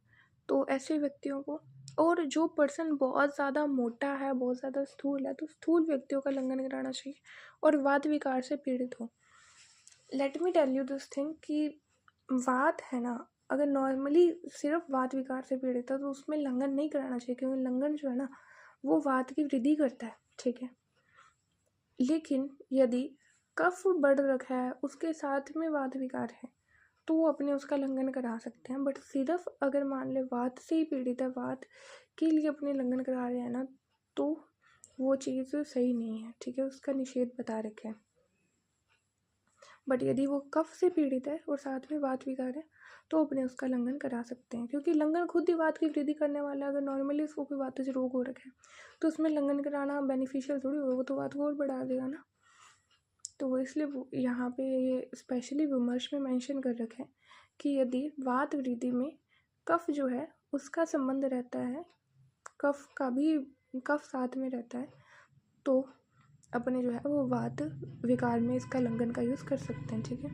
तो ऐसे व्यक्तियों को, और जो पर्सन बहुत ज़्यादा मोटा है, बहुत ज़्यादा स्थूल है, तो स्थूल व्यक्तियों का लंघन कराना चाहिए। और वात विकार से पीड़ित हो, let me tell you this thing कि वात है ना, अगर नॉर्मली सिर्फ वात विकार से पीड़ित है तो उसमें लंघन नहीं कराना चाहिए, क्योंकि लंघन जो है ना वो वात की वृद्धि करता है। ठीक है, लेकिन यदि कफ बढ़ रखा है उसके साथ में वात विकार है तो वो अपने उसका लंघन करा सकते हैं। बट सिर्फ अगर मान ले वात से ही पीड़ित है, वात के लिए अपने लंघन करा रहे हैं ना, तो वो चीज़ सही नहीं है। ठीक है, उसका निषेध बता रखे हैं। बट यदि वो कफ से पीड़ित है और साथ में वात विकार है तो अपने उसका लंघन करा सकते हैं, क्योंकि लंघन खुद ही वात की वृद्धि करने वाला है। अगर नॉर्मली उसको कोई वात से रोग हो रखा है तो उसमें लंघन कराना बेनिफिशियल थोड़ी होगा, वो तो वात को और बढ़ा देगा ना। तो वो इसलिए यहाँ पे ये स्पेशली विमर्श में मेंशन कर रखे हैं कि यदि वात वृद्धि में कफ जो है उसका संबंध रहता है, कफ का भी कफ साथ में रहता है, तो अपने जो है वो वात विकार में इसका लंघन का यूज़ कर सकते हैं। ठीक है,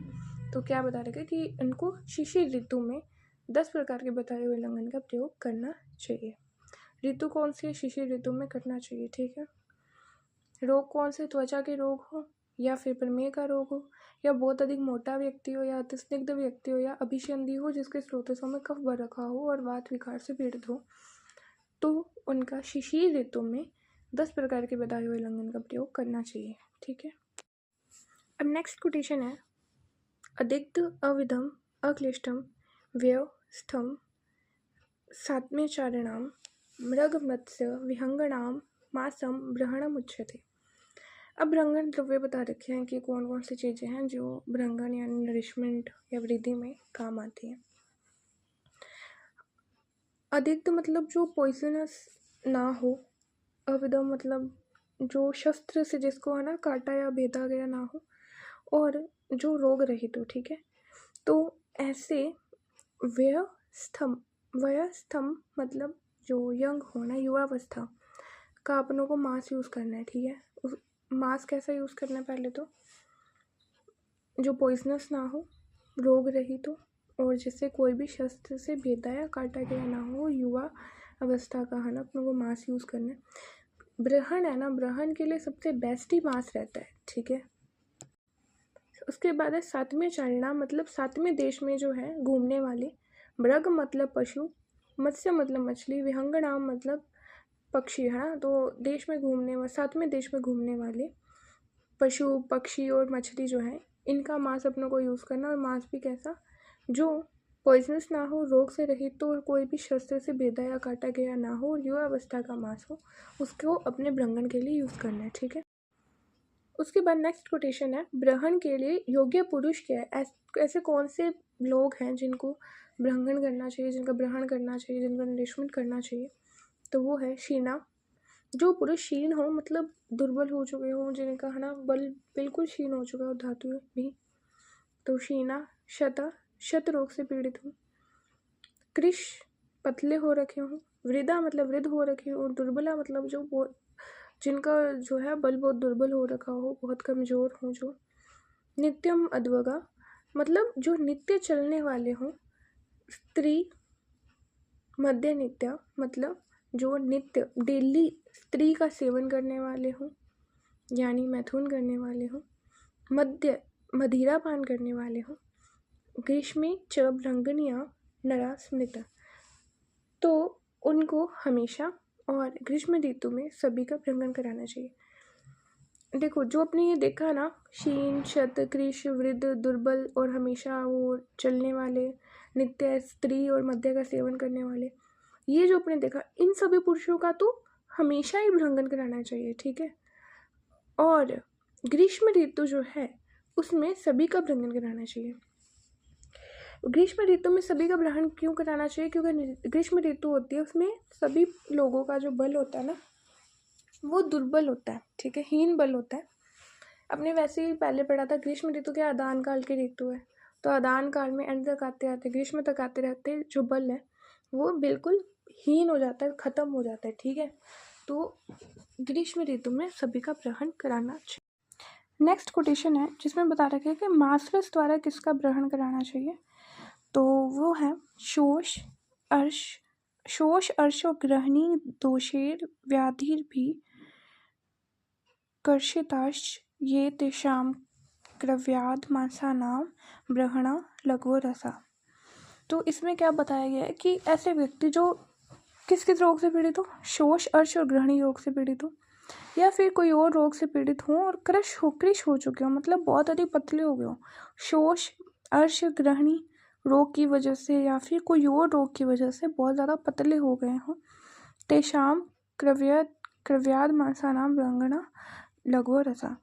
तो क्या बता रहे कि इनको शिशिर ऋतु में 10 प्रकार के बताए हुए लंघन का प्रयोग करना चाहिए। ऋतु कौन सी है, शिशिर ऋतु में करना चाहिए। ठीक है, रोग कौन से, त्वचा के रोग हो, या फिर प्रमेह का रोग हो, या बहुत अधिक मोटा व्यक्ति हो, या अतिस्निग्ध व्यक्ति हो, या अभिसंधि हो जिसके स्रोतों में कफ भर रखा हो और वात विकार से पीड़ित हो, तो उनका शिशिर ऋतु में 10 प्रकार के बताए हुए लंघन का प्रयोग करना चाहिए। ठीक है। अब नेक्स्ट कोटेशन है, अधिक्त अविधम अक्लिष्टम व्यवस्थम सात्म्यचारिणाम मृग मत्स्य विहंगणाम मासम ब्रहणम उच्यते। अब ब्रंगन द्रव्य बता रखे हैं कि कौन कौन सी चीज़ें हैं जो ब्रंगन यानी नरिशमेंट या वृद्धि में काम आती हैं। अधिक मतलब जो पॉइजनस ना हो, अविधम मतलब जो शस्त्र से जिसको है ना काटा या भेदा गया ना हो, और जो रोग रहित हो। ठीक है। तो ऐसे वयस्थम मतलब जो यंग हो ना, युवावस्था का अपनों को मांस यूज़ करना है। ठीक है। उस मांस कैसा यूज़ करना है, पहले तो जो पॉइजनस ना हो, रोग रहित हो, और जिससे कोई भी शस्त्र से भेदा या काटा गया ना हो, युवा अवस्था का है ना अपनों को मांस यूज़ करना है। ब्रहण है ना, ब्रहण के लिए सबसे बेस्ट ही मांस रहता है। ठीक है। उसके बाद है सातवें चारणा मतलब सातवें देश में जो है घूमने वाले, मृग मतलब पशु, मत्स्य मतलब मछली, विहंगनाम मतलब पक्षी है ना, तो देश में घूमने वाले, सातवें देश में घूमने वाले पशु पक्षी और मछली जो है, इनका मांस अपनों को यूज़ करना। और मांस भी कैसा, जो पॉइजनस ना हो, रोग से रहित तो, और कोई भी शस्त्र से भेदा या काटा गया ना हो, और युवा अवस्था का मांस हो, उसको अपने ब्रंगन के लिए यूज़ करना है। ठीक है। उसके बाद नेक्स्ट कोटेशन है, ब्रहण के लिए योग्य पुरुष क्या है। ऐसे कौन से लोग हैं जिनको ब्रंगन करना चाहिए, जिनका ब्रहण करना चाहिए, जिनका नरिशमेंट करना चाहिए। तो वो है शीना, जो पुरुष क्षीण हो मतलब दुर्बल हो चुके हों, जिनका है ना बल बिल्कुल क्षीण हो चुका हो, धातु भी, तो शीना। शत रोग से पीड़ित हो। कृश पतले हो रखे हों। वृद्धा मतलब वृद्ध हो रखे हो। और दुर्बला मतलब जो जिनका जो है बल बहुत दुर्बल हो रखा हो, बहुत कमज़ोर हो जो। नित्यम अद्वगा मतलब जो नित्य चलने वाले हों। स्त्री मध्य नित्य मतलब जो नित्य डेली स्त्री का सेवन करने वाले हों, यानी मैथुन करने वाले हों। मध्य मदिरा पान करने वाले हों। ग्रीष्मी च भ्रंगनिया नरा स्मृत, तो उनको हमेशा और ग्रीष्म ऋतु में सभी का भ्रंगन कराना चाहिए। देखो जो अपने ये देखा ना, क्षीण शत कृश वृद्ध दुर्बल और हमेशा वो चलने वाले, नित्य स्त्री और मध्य का सेवन करने वाले, ये जो अपने देखा, इन सभी पुरुषों का तो हमेशा ही भ्रंगन कराना चाहिए। ठीक है। और ग्रीष्म ऋतु जो है उसमें सभी का भ्रंगन कराना चाहिए। ग्रीष्म ऋतु में सभी का भ्रमण क्यों कराना चाहिए, क्योंकि ग्रीष्म ऋतु होती है उसमें सभी लोगों का जो बल होता है ना वो दुर्बल होता है। ठीक है। हीन बल होता है। अपने वैसे ही पहले पढ़ा था ग्रीष्म ऋतु क्या आदान काल की ऋतु है, तो आदान काल में एंड तक आते आते ग्रीष्म तक आते रहते जो बल है वो बिल्कुल हीन हो जाता है, ख़त्म हो जाता है। ठीक है। तो ग्रीष्म ऋतु में सभी का ग्रहण कराना चाहिए। नेक्स्ट कोटेशन है जिसमें बता रखे हैं कि मासरस द्वारा किसका ग्रहण कराना चाहिए। तो वो है शोष अर्श और ग्रहणी दोषेर व्याधिर्भि कर्षिताश्च ये तेषां क्रव्याद मांसानां ब्रहणा लघु रसा। तो इसमें क्या बताया गया है कि ऐसे व्यक्ति जो किस किस रोग से पीड़ित हो, शोष अर्श और ग्रहणी रोग से पीड़ित हो, या फिर कोई और रोग से पीड़ित हो और कृश हो चुके हो, मतलब बहुत अधिक पतले हो गए हो, शोष अर्श ग्रहणी रोग की वजह से या फिर कोई और रोग की वजह से बहुत ज़्यादा पतले हो गए हों, तेषाम क्रव्याद मांसानाम ब्रंगणा लघु रसा।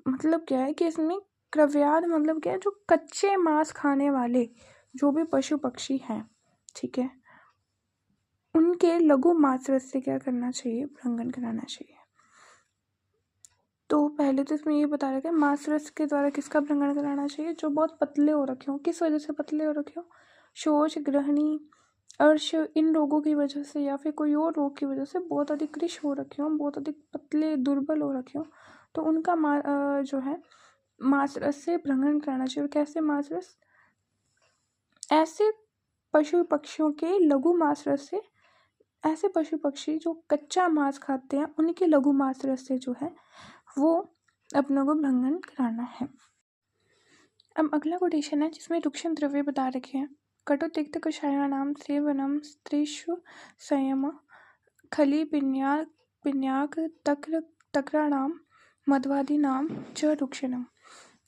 मतलब क्या है कि इसमें क्रव्याद मतलब क्या है, जो कच्चे मांस खाने वाले जो भी पशु पक्षी हैं, ठीक है, उनके लघु मांस रस से क्या करना चाहिए, भ्रंगन कराना चाहिए। तो पहले तो इसमें ये बता रखा है मांस रस के द्वारा किसका भ्रंगन कराना चाहिए, जो बहुत पतले हो रखे हो। किस वजह से पतले हो रखे हो, शोष ग्रहणी अर्श इन रोगों की वजह से या फिर कोई और रोग की वजह से बहुत अधिक कृश हो रखे हो, बहुत अधिक पतले दुर्बल हो रखे हो, तो उनका जो है मांस रस से भ्रंगन कराना चाहिए। और कैसे मांस रस, ऐसे पशु पक्षियों के लघु मांस रस से, ऐसे पशु पक्षी जो कच्चा मांस खाते हैं उनके लघु मांस रस से जो है वो अपनों को भंगन कराना है। अब अगला कोटेशन है जिसमें रुक्षण द्रव्य बता रखे हैं। कटु तिक्त कषायाणाम सेवनम स्त्रीषु संयम खली पिन्याक तक्राणाम मध्वादीनाम च रुक्षणम।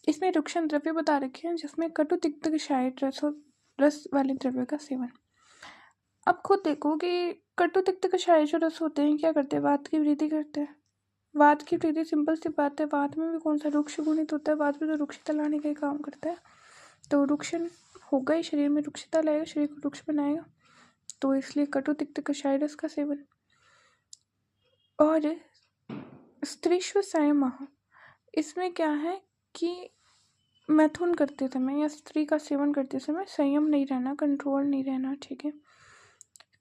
इसमें रुक्षण द्रव्य बता रखे हैं जिसमें कटु तिक्त कषाय रस वाले द्रव्य का सेवन। अब खुद देखो कि कटु तिक्त कषाय जो रस होते हैं क्या करते हैं, वात की वृद्धि करते हैं। वात की वृद्धि सिंपल सी बात है, वात में भी कौन सा रुक्ष गुणित होता है, वात में तो रुक्षता लाने का ही काम करता है। तो रुक्षण होगा ही, शरीर में रुक्षता लाएगा, शरीर को रुक्ष बनाएगा, तो इसलिए कटु तिक्त कषाय रस का सेवन। और स्त्रीष्व संयम, इसमें क्या है कि मैथुन करते समय या स्त्री का सेवन करते समय संयम नहीं रहना, कंट्रोल नहीं रहना, ठीक है।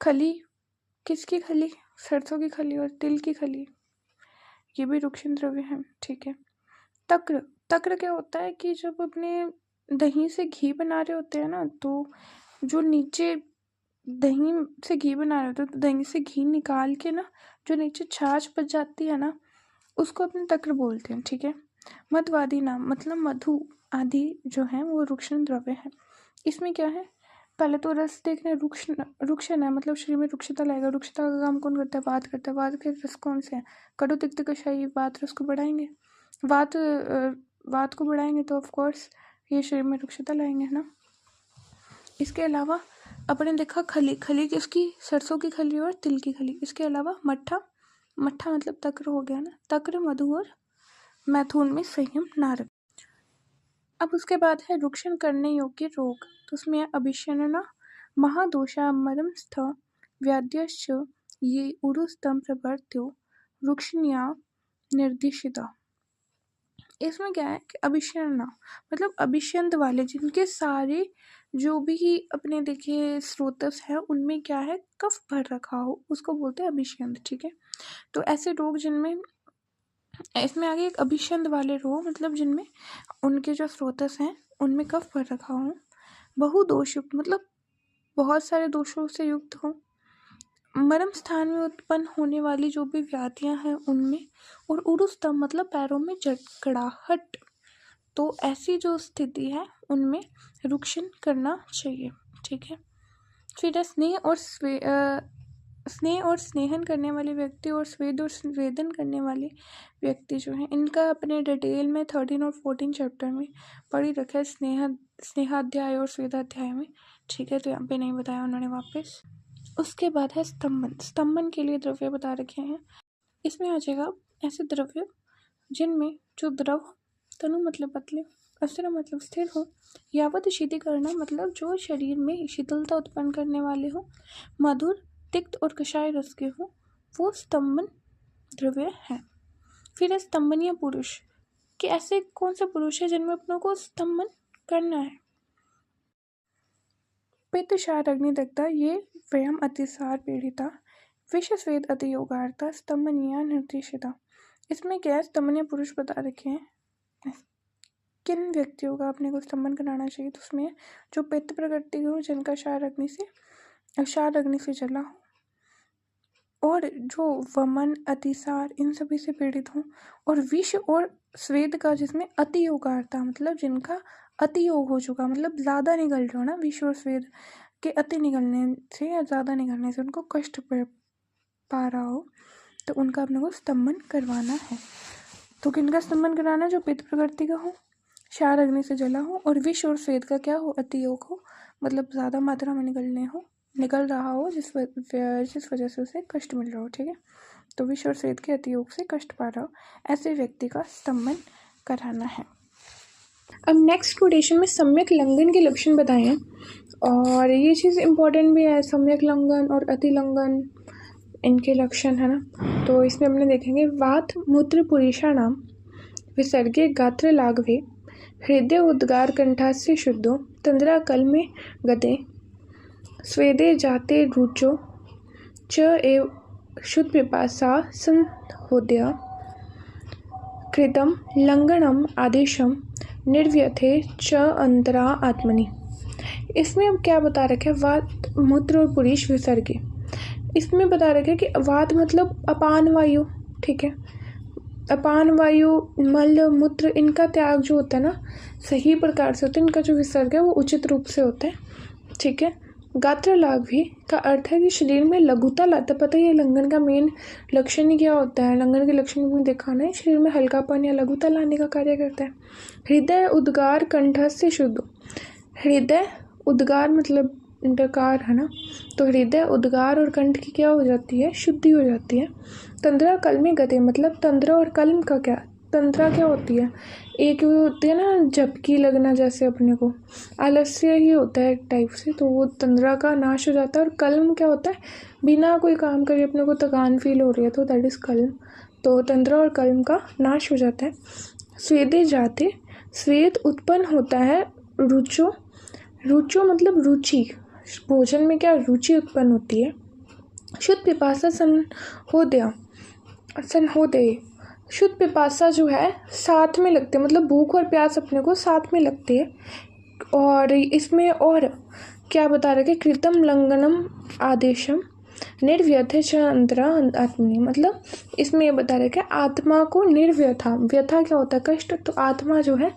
खली, किसकी खली, सरसों की खली और तिल की खली, ये भी रुक्षण द्रव्य है, ठीक है। तक्र, तक्र क्या होता है कि जब अपने दही से घी बना रहे होते हैं ना, तो जो नीचे दही से घी बना रहे होते हैं तो दही से घी निकाल के ना जो नीचे छाछ बच जाती है ना, उसको अपने तक्र बोलते हैं, ठीक है। मध्वादी नाम मतलब मधु आदि जो है वो रुक्षण द्रव्य है। इसमें क्या है, पहले तो रस देखना, रुक्षण है मतलब शरीर में रुक्षता लाएगा। रुक्षता का काम कौन करता है, वात करता है। वात के रस कौन से हैं, कटु तिक्त कषाय, वात रस को बढ़ाएंगे। वात को बढ़ाएंगे तो ऑफकोर्स ये शरीर में रुक्षता लाएंगे, है ना। इसके अलावा अपने देखा खली, खली किसकी, सरसों की खली और तिल की खली। इसके अलावा मट्ठा, मट्ठा मतलब तक्र हो गया ना, तक्र मधु और मैथुन में संयम ना रख। अब उसके बाद है रुक्षण करने योग्य रोग, तो उसमें है अभिशनना, महादोषा मरमस्थ व्याध्यश्च ये उरुस्तम प्रवर्त्यो रुक्षणीया निर्दिशिता। इसमें क्या है कि अभिशनना मतलब अभिशंद वाले, जिनके सारे जो भी अपने देखे स्रोतस है उनमें क्या है, कफ भर रखा हो, उसको बोलते हैं अभिशंद, ठीक है। तो ऐसे रोग जिनमें, इसमें आगे एक अभिशंद वाले रोग मतलब जिनमें उनके जो स्रोतस हैं उनमें कफ भर रखा हो। बहुदोषयुक्त मतलब बहुत सारे दोषों से युक्त हो। मर्म स्थान में उत्पन्न होने वाली जो भी व्याधियां हैं उनमें, और उरुस्तम मतलब पैरों में जकड़ाहट, तो ऐसी जो स्थिति है उनमें रुक्षण करना चाहिए, ठीक है। फिर स्नेह और स्नेहन करने वाले व्यक्ति और स्वेद और संवेदन करने वाले व्यक्ति जो हैं, इनका अपने डिटेल में 13 और 14 चैप्टर में पढ़ी रखा है, स्नेहाध्याय और स्वेदाध्याय में, ठीक है। तो यहाँ पे नहीं बताया उन्होंने वापस। उसके बाद है स्तंभन, स्तंभन के लिए द्रव्य बता रखे हैं। इसमें आ जाएगा ऐसे द्रव्य जिनमें जो द्रव, तनु मतलब पतले, अस्थिर मतलब स्थिर हो, यावत शीतलीकरण मतलब जो शरीर में शीतलता उत्पन्न करने वाले हो, मधुर तिक्त और कषाय रस के हो, वो स्तंभन द्रव्य है। फिर है स्तंभनीय पुरुष, कि ऐसे कौन से पुरुष है जिनमें अपनों को स्तंभन करना है। पित्त क्षार अग्निदग्धा ये व्ययम अतिसार पीड़िता विष स्वेद अति योगार्था स्तंभनीय निर्देशिता। इसमें क्या है, स्तंभनीय पुरुष बता रखे हैं किन व्यक्तियों का अपने को स्तंभन कराना चाहिए। तो उसमें जो पित्त प्रकृति हो, जिनका क्षार अग्नि से जला हो, और जो वमन अतिसार इन सभी से पीड़ित हो, और विष और स्वेद का जिसमें अति योगार्था मतलब जिनका अति योग हो चुका, मतलब ज़्यादा निकल रहा हो ना, विष और स्वेद के अति निकलने से या ज़्यादा निकलने से उनको कष्ट पा रहा हो, तो उनका अपने को स्तंभन करवाना है। तो किनका स्तंभन कराना, जो पित्त प्रकृति का हो, क्षार अग्नि से जला हो, और विष और स्वेद का क्या हो, अति योग हो, मतलब ज़्यादा मात्रा में निकल रहा हो, जिस वजह से उसे कष्ट मिल रहा हो, ठीक है। तो विष और स्वेद के अति योग से कष्ट पा रहा हो, ऐसे व्यक्ति का स्तंभन कराना है। अब नेक्स्ट कोटेशन में सम्यक लंघन के लक्षण बताए हैं, और ये चीज़ इम्पोर्टेंट भी है, सम्यक लंघन और अति लंघन इनके लक्षण है ना। तो इसमें हमने देखेंगे, वात मूत्र पुरीषाणाम विसर्गे गात्र लाघवे हृदय उद्गार कंठास्य शुद्धो तंद्रा कल में गदे स्वेदे जाते रुचो च एव शुद्ध पिपासा संहोदय कृतम लंघनम आदेशम निर्व्यथे च अंतरा आत्मनि। इसमें अब क्या बता रखे हैं, वात मूत्र और पुरीष विसर्गे। इसमें बता रखे कि वात मतलब अपान वायु, ठीक है। अपान वायु, मल मूत्र, इनका त्याग जो होता है ना सही प्रकार से होता है, इनका जो विसर्ग है वो उचित रूप से होता है। ठीक है। गात्र लाभ भी का अर्थ है कि शरीर में लघुता लाता। पता ही है लंघन का मेन लक्षण ही क्या होता है, लंघन के लक्षण में दिखाना है शरीर में हल्कापन या लघुता लाने का कार्य करता है। हृदय उद्गार कंठस्य शुद्ध। हृदय उद्गार मतलब डकार है ना, तो हृदय उद्गार और कंठ की क्या हो जाती है, शुद्धि हो जाती है। तंद्रा कलमे गति, मतलब तंद्रा और कलम का क्या, तंद्रा क्या होती है, एक वो होती है ना झपकी लगना, जैसे अपने को आलस्य ही होता है एक टाइप से, तो वो तंद्रा का नाश हो जाता है। और कलम क्या होता है, बिना कोई काम करे अपने को थकान फील हो रही है तो दैट इज कलम, तो तंद्रा और कलम का नाश हो जाता है। स्वेदे जाते, स्वेद उत्पन्न होता है रुचो, रुचो मतलब रुचि, भोजन में क्या रुचि उत्पन्न होती है। शुद्ध पिपासा सनहोदय, शुद्ध पिपासा जो है साथ में लगते हैं, मतलब भूख और प्यास अपने को साथ में लगती है। और इसमें और क्या बता रहे, कृतम लंघनम आदेशम निर्व्यथ च अंतरा आत्मनि, मतलब इसमें ये बता रहे कि आत्मा को निर्व्यथा, व्यथा क्या होता है, कष्ट, तो आत्मा जो है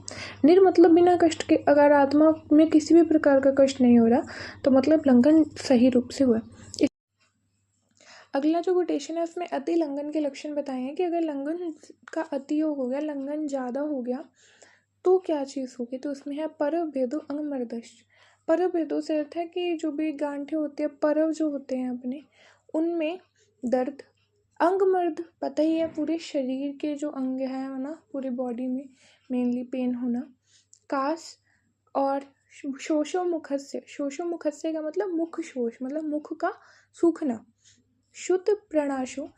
निर मतलब बिना कष्ट के, अगर आत्मा में किसी भी प्रकार का कष्ट नहीं हो रहा तो मतलब लंघन सही रूप से हुआ। अगला जो कोटेशन है उसमें अति लंघन के लक्षण बताए हैं कि अगर लंघन का अतियोग हो गया, लंघन ज़्यादा हो गया तो क्या चीज़ होगी, तो उसमें है परव भेदो अंग मर्दश। परव भेदों से अर्थ है कि जो भी गांठें होती है, परव जो होते हैं अपने, उनमें दर्द। अंग मर्द पता ही है, पूरे शरीर के जो अंग है ना, पूरी बॉडी में मेनली पेन होना। कास और शोषोमुखस्य, शोषोमुखस्य का मतलब मुख शोष, मतलब मुख का सूखना। शुद्ध प्रणाशो,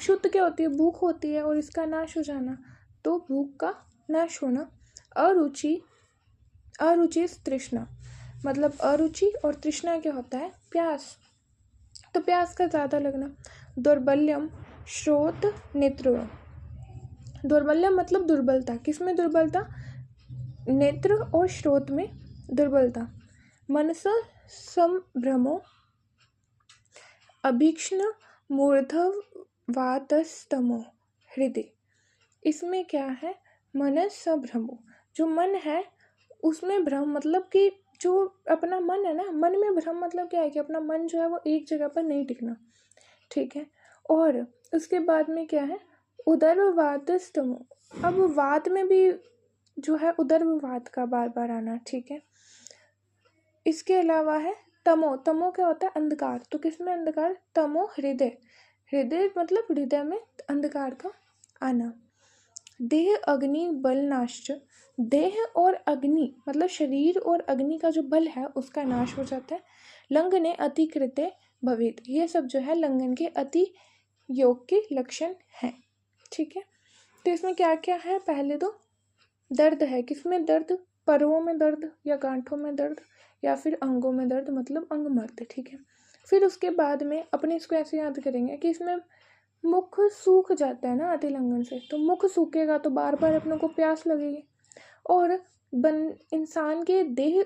शुद्ध क्या होती है, भूख होती है और इसका नाश हो जाना, तो भूख का नाश होना। अरुचि, अरुचि तृष्णा, मतलब अरुचि और तृष्णा क्या होता है, प्यास, तो प्यास का ज़्यादा लगना। दौर्बल्यम श्रोत नेत्र, दौर्बल्यम मतलब दुर्बलता, किसमें दुर्बलता, नेत्र और श्रोत में दुर्बलता। मनस संभ्रमो अभीक्ष्ण मूर्धव वातस्तमो हृदय, इसमें क्या है, मनस संभ्रमो, जो मन है उसमें भ्रम, मतलब कि जो अपना मन है ना, मन में भ्रम मतलब क्या है कि अपना मन जो है वो एक जगह पर नहीं टिकना। ठीक है। और उसके बाद में क्या है, उदरवातस्तमो, अब वात में भी जो है उदरवात का बार बार आना। ठीक है। इसके अलावा है तमो, तमो क्या होता है, अंधकार, तो किसमें अंधकार, तमो हृदय, हृदय मतलब हृदय में अंधकार का आना। देह अग्नि बल नाश, देह और अग्नि मतलब शरीर और अग्नि का जो बल है उसका नाश हो जाता है। लंघने अतिकृते भवेत, ये सब जो है लंघन के अति योग के लक्षण हैं। ठीक है। तो इसमें क्या क्या है, पहले तो दर्द है, किसमें दर्द, परवों में दर्द या गांठों में दर्द या फिर अंगों में दर्द, मतलब अंग मर्द। ठीक है। फिर उसके बाद में अपने इसको ऐसे याद करेंगे कि इसमें मुख सूख जाता है ना अति लंघन से, तो मुख सूखेगा तो बार बार अपने को प्यास लगेगी। और इंसान के देह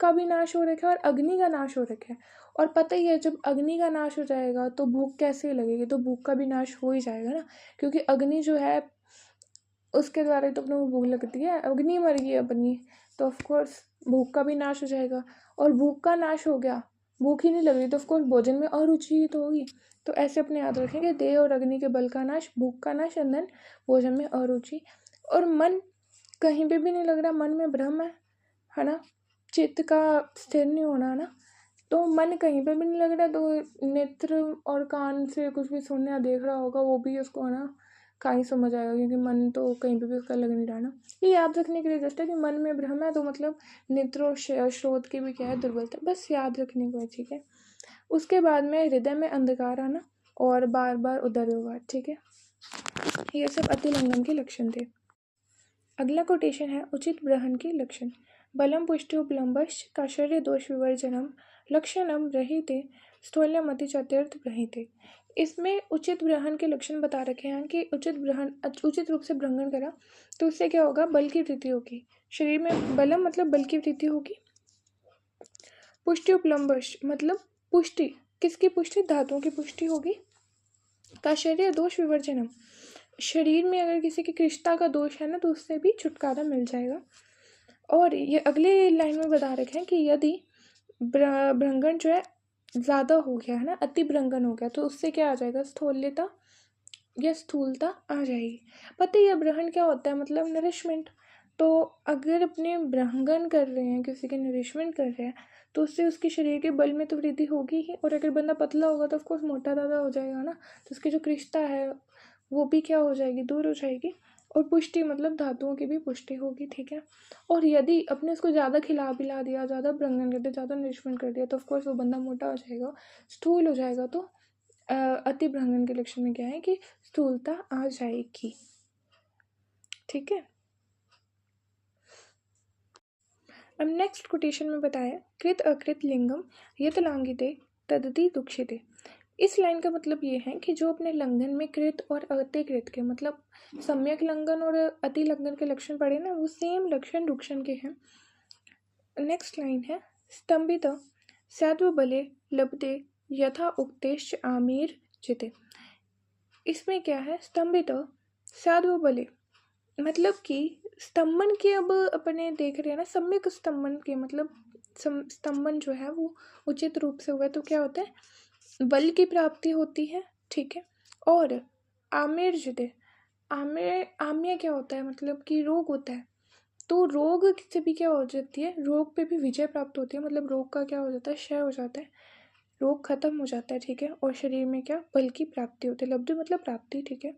का भी नाश हो रखा है और अग्नि का नाश हो रखा है, और पता ही है जब अग्नि का नाश हो जाएगा तो भूख कैसे लगेगी, तो भूख का भी नाश हो ही जाएगा ना, क्योंकि अग्नि जो है उसके द्वारा तो अपने को भूख लगती है, अग्नि मर गई अपनी, तो ऑफकोर्स भूख का भी नाश हो जाएगा। और भूख का नाश हो गया, भूख ही नहीं लग रही तो ऑफकोर्स भोजन में अरुचि तो होगी। तो ऐसे अपने याद रखेंगे, देह और अग्नि के बल का नाश, भूख का नाश, एंड देन भोजन में अरुचि। और मन कहीं पे भी नहीं लग रहा, मन में भ्रम है ना, चित्त का स्थिर नहीं होना ना, तो मन कहीं पे भी नहीं लग रहा, तो नेत्र और कान से कुछ भी सुनने या देख रहा होगा वो भी उसको है ना कहीं समझ आएगा, क्योंकि मन तो कहीं पे भी उसका लग नहीं रहा ना। ये याद रखने के लिए जस्ट है कि मन में भ्रम है तो मतलब नेत्र और श्रोत की भी क्या है, दुर्बलता, बस याद रखने को है। ठीक है। उसके बाद में हृदय में अंधकार आना और बार बार उदरवात। ठीक है। ये सब अति लंघन के लक्षण थे। अगला कोटेशन है उचित ग्रहण के लक्षण। बलम पुष्टि उपलम्बश्च काशर्य दोष विवर्जनम लक्षणम रहिते स्थूल्यमति चतुर्थ ब्रहीते। इसमें उचित ग्रहण के लक्षण बता रखे हैं कि उचित रूप से भ्रंगण करा तो उससे क्या होगा, बल की वृद्धि होगी, शरीर में बलम मतलब बल की वृद्धि होगी। पुष्टि उपलम्बश मतलब पुष्टि, किसकी पुष्टि, धातुओं की पुष्टि होगी। काशर्य दोष विवर्जनम, शरीर में अगर किसी की कृष्णा का दोष है ना तो उससे भी छुटकारा मिल जाएगा। और ये अगले लाइन में बता रखे हैं कि यदि भ्रंगण जो है ज़्यादा हो गया है ना, अति भ्रंगण हो गया, तो उससे क्या आ जाएगा, स्थूल्यता या स्थूलता आ जाएगी। पता ही है ब्रहण क्या होता है, मतलब नरिशमेंट। तो अगर अपने भ्रंगण कर रहे हैं, किसी के नरिशमेंट कर रहे हैं, तो उससे उसके शरीर के बल में तो वृद्धि होगी ही। और अगर बंदा पतला होगा तो ऑफकोर्स मोटा ज़्यादा हो जाएगा ना, तो उसकी जो कृष्णता है वो भी क्या हो जाएगी, दूर हो जाएगी। और पुष्टि मतलब धातुओं की भी पुष्टि होगी, ठीक है। और यदि अपने उसको ज़्यादा खिला पिला दिया, ज़्यादा भ्रंगण कर दिया, ज़्यादा नरिशमेंट कर दिया, तो ऑफकोर्स वो बंदा मोटा हो जाएगा, स्थूल हो जाएगा। तो अति भ्रंगण के लक्षण में क्या है कि स्थूलता आ जाएगी, ठीक है। अब नेक्स्ट कोटेशन में बताया, कृत अकृत लिंगम यत लांगिते तदति दुक्षिते। इस लाइन का मतलब ये है कि जो अपने लंघन में कृत और अतिकृत के, मतलब सम्यक लंघन और अति लंघन के लक्षण पड़े ना, वो सेम लक्षण रुक्षण के हैं। नेक्स्ट लाइन है, स्तंभित सैद्व बले लभते यथा उक्तेश्च आमीर जिते। इसमें क्या है, स्तंभित सैद्व बले, मतलब कि स्तंभन के, अब अपने देख रहे हैं ना, सम्यक स्तंभन के मतलब स्तंभन जो है वो उचित रूप से हुआ तो क्या होता है, बल की प्राप्ति होती है, ठीक है। और आमेर जिते, आम्य क्या होता है, मतलब कि रोग होता है। तो रोग से भी क्या हो जाती है, रोग पे भी विजय प्राप्त होती है, मतलब रोग का क्या हो जाता है, क्षय हो जाता है, रोग खत्म हो जाता है, ठीक है। और शरीर में क्या, बल की प्राप्ति होती है, लब्धि मतलब प्राप्ति, ठीक है।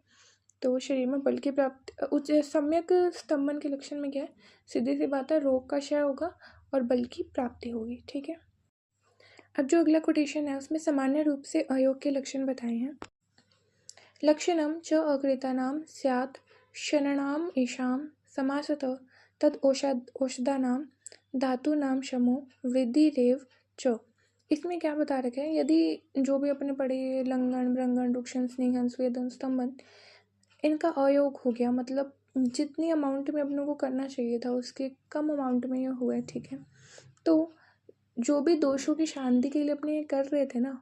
तो शरीर में बल की प्राप्ति, उच्च सम्यक स्तंभन के लक्षण में क्या है, सीधी सी बात है, रोग का क्षय होगा और बल की प्राप्ति होगी, ठीक है। अब जो अगला कोटेशन है उसमें सामान्य रूप से अयोग के लक्षण बताए हैं। लक्षणम च अकृतानां स्यात् शरणाम ईशाम समासतः तद औषधानां धातूनां शमो वृद्धिरेव च। इसमें क्या बता रखा है, यदि जो भी अपने पढ़े लंघन भ्रंगण रुक्षण स्नेहन स्वेदन स्तंभन, इनका अयोग हो गया, मतलब जितनी अमाउंट में अपनों को करना चाहिए था उसके कम अमाउंट में ये हुआ है, ठीक है। तो जो भी दोषों की शांति के लिए अपने ये कर रहे थे ना,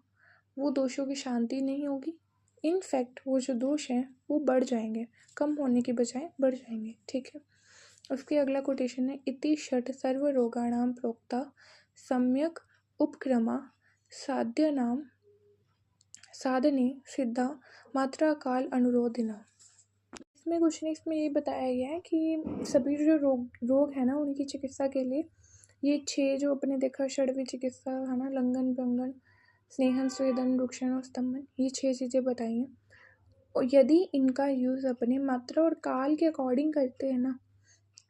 वो दोषों की शांति नहीं होगी, इनफैक्ट वो जो दोष हैं वो बढ़ जाएंगे, कम होने की बजाय बढ़ जाएंगे, ठीक है। उसके अगला कोटेशन है, इति षट सर्व रोगाणाम प्रोक्ता सम्यक उपक्रमा साध्यनाम साधने सिद्धा मात्रा काल अनुरोधिना। इसमें कुछ नहीं, इसमें ये बताया गया है कि सभी जो रोग है ना, उनकी चिकित्सा के लिए ये 6 जो अपने देखा, षड्वी चिकित्सा है ना, लंघन भ्रंगण स्नेहन स्वेदन रुक्षण और स्तंभन, ये 6 चीज़ें बताई हैं। और यदि इनका यूज़ अपने मात्रा और काल के अकॉर्डिंग करते हैं ना,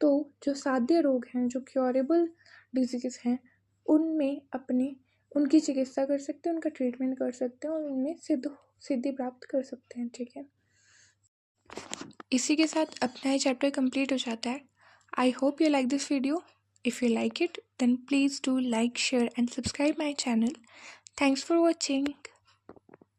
तो जो साध्य रोग हैं, जो क्योरेबल डिजीज़ हैं, उनमें अपने उनकी चिकित्सा कर सकते हैं, उनका ट्रीटमेंट कर सकते हैं और उनमें सिद्धि प्राप्त कर सकते हैं, ठीक है। इसी के साथ अपना ये चैप्टर कंप्लीट हो जाता है। I hope you like this video. If you like it, then please do like, share and subscribe my channel. Thanks for watching.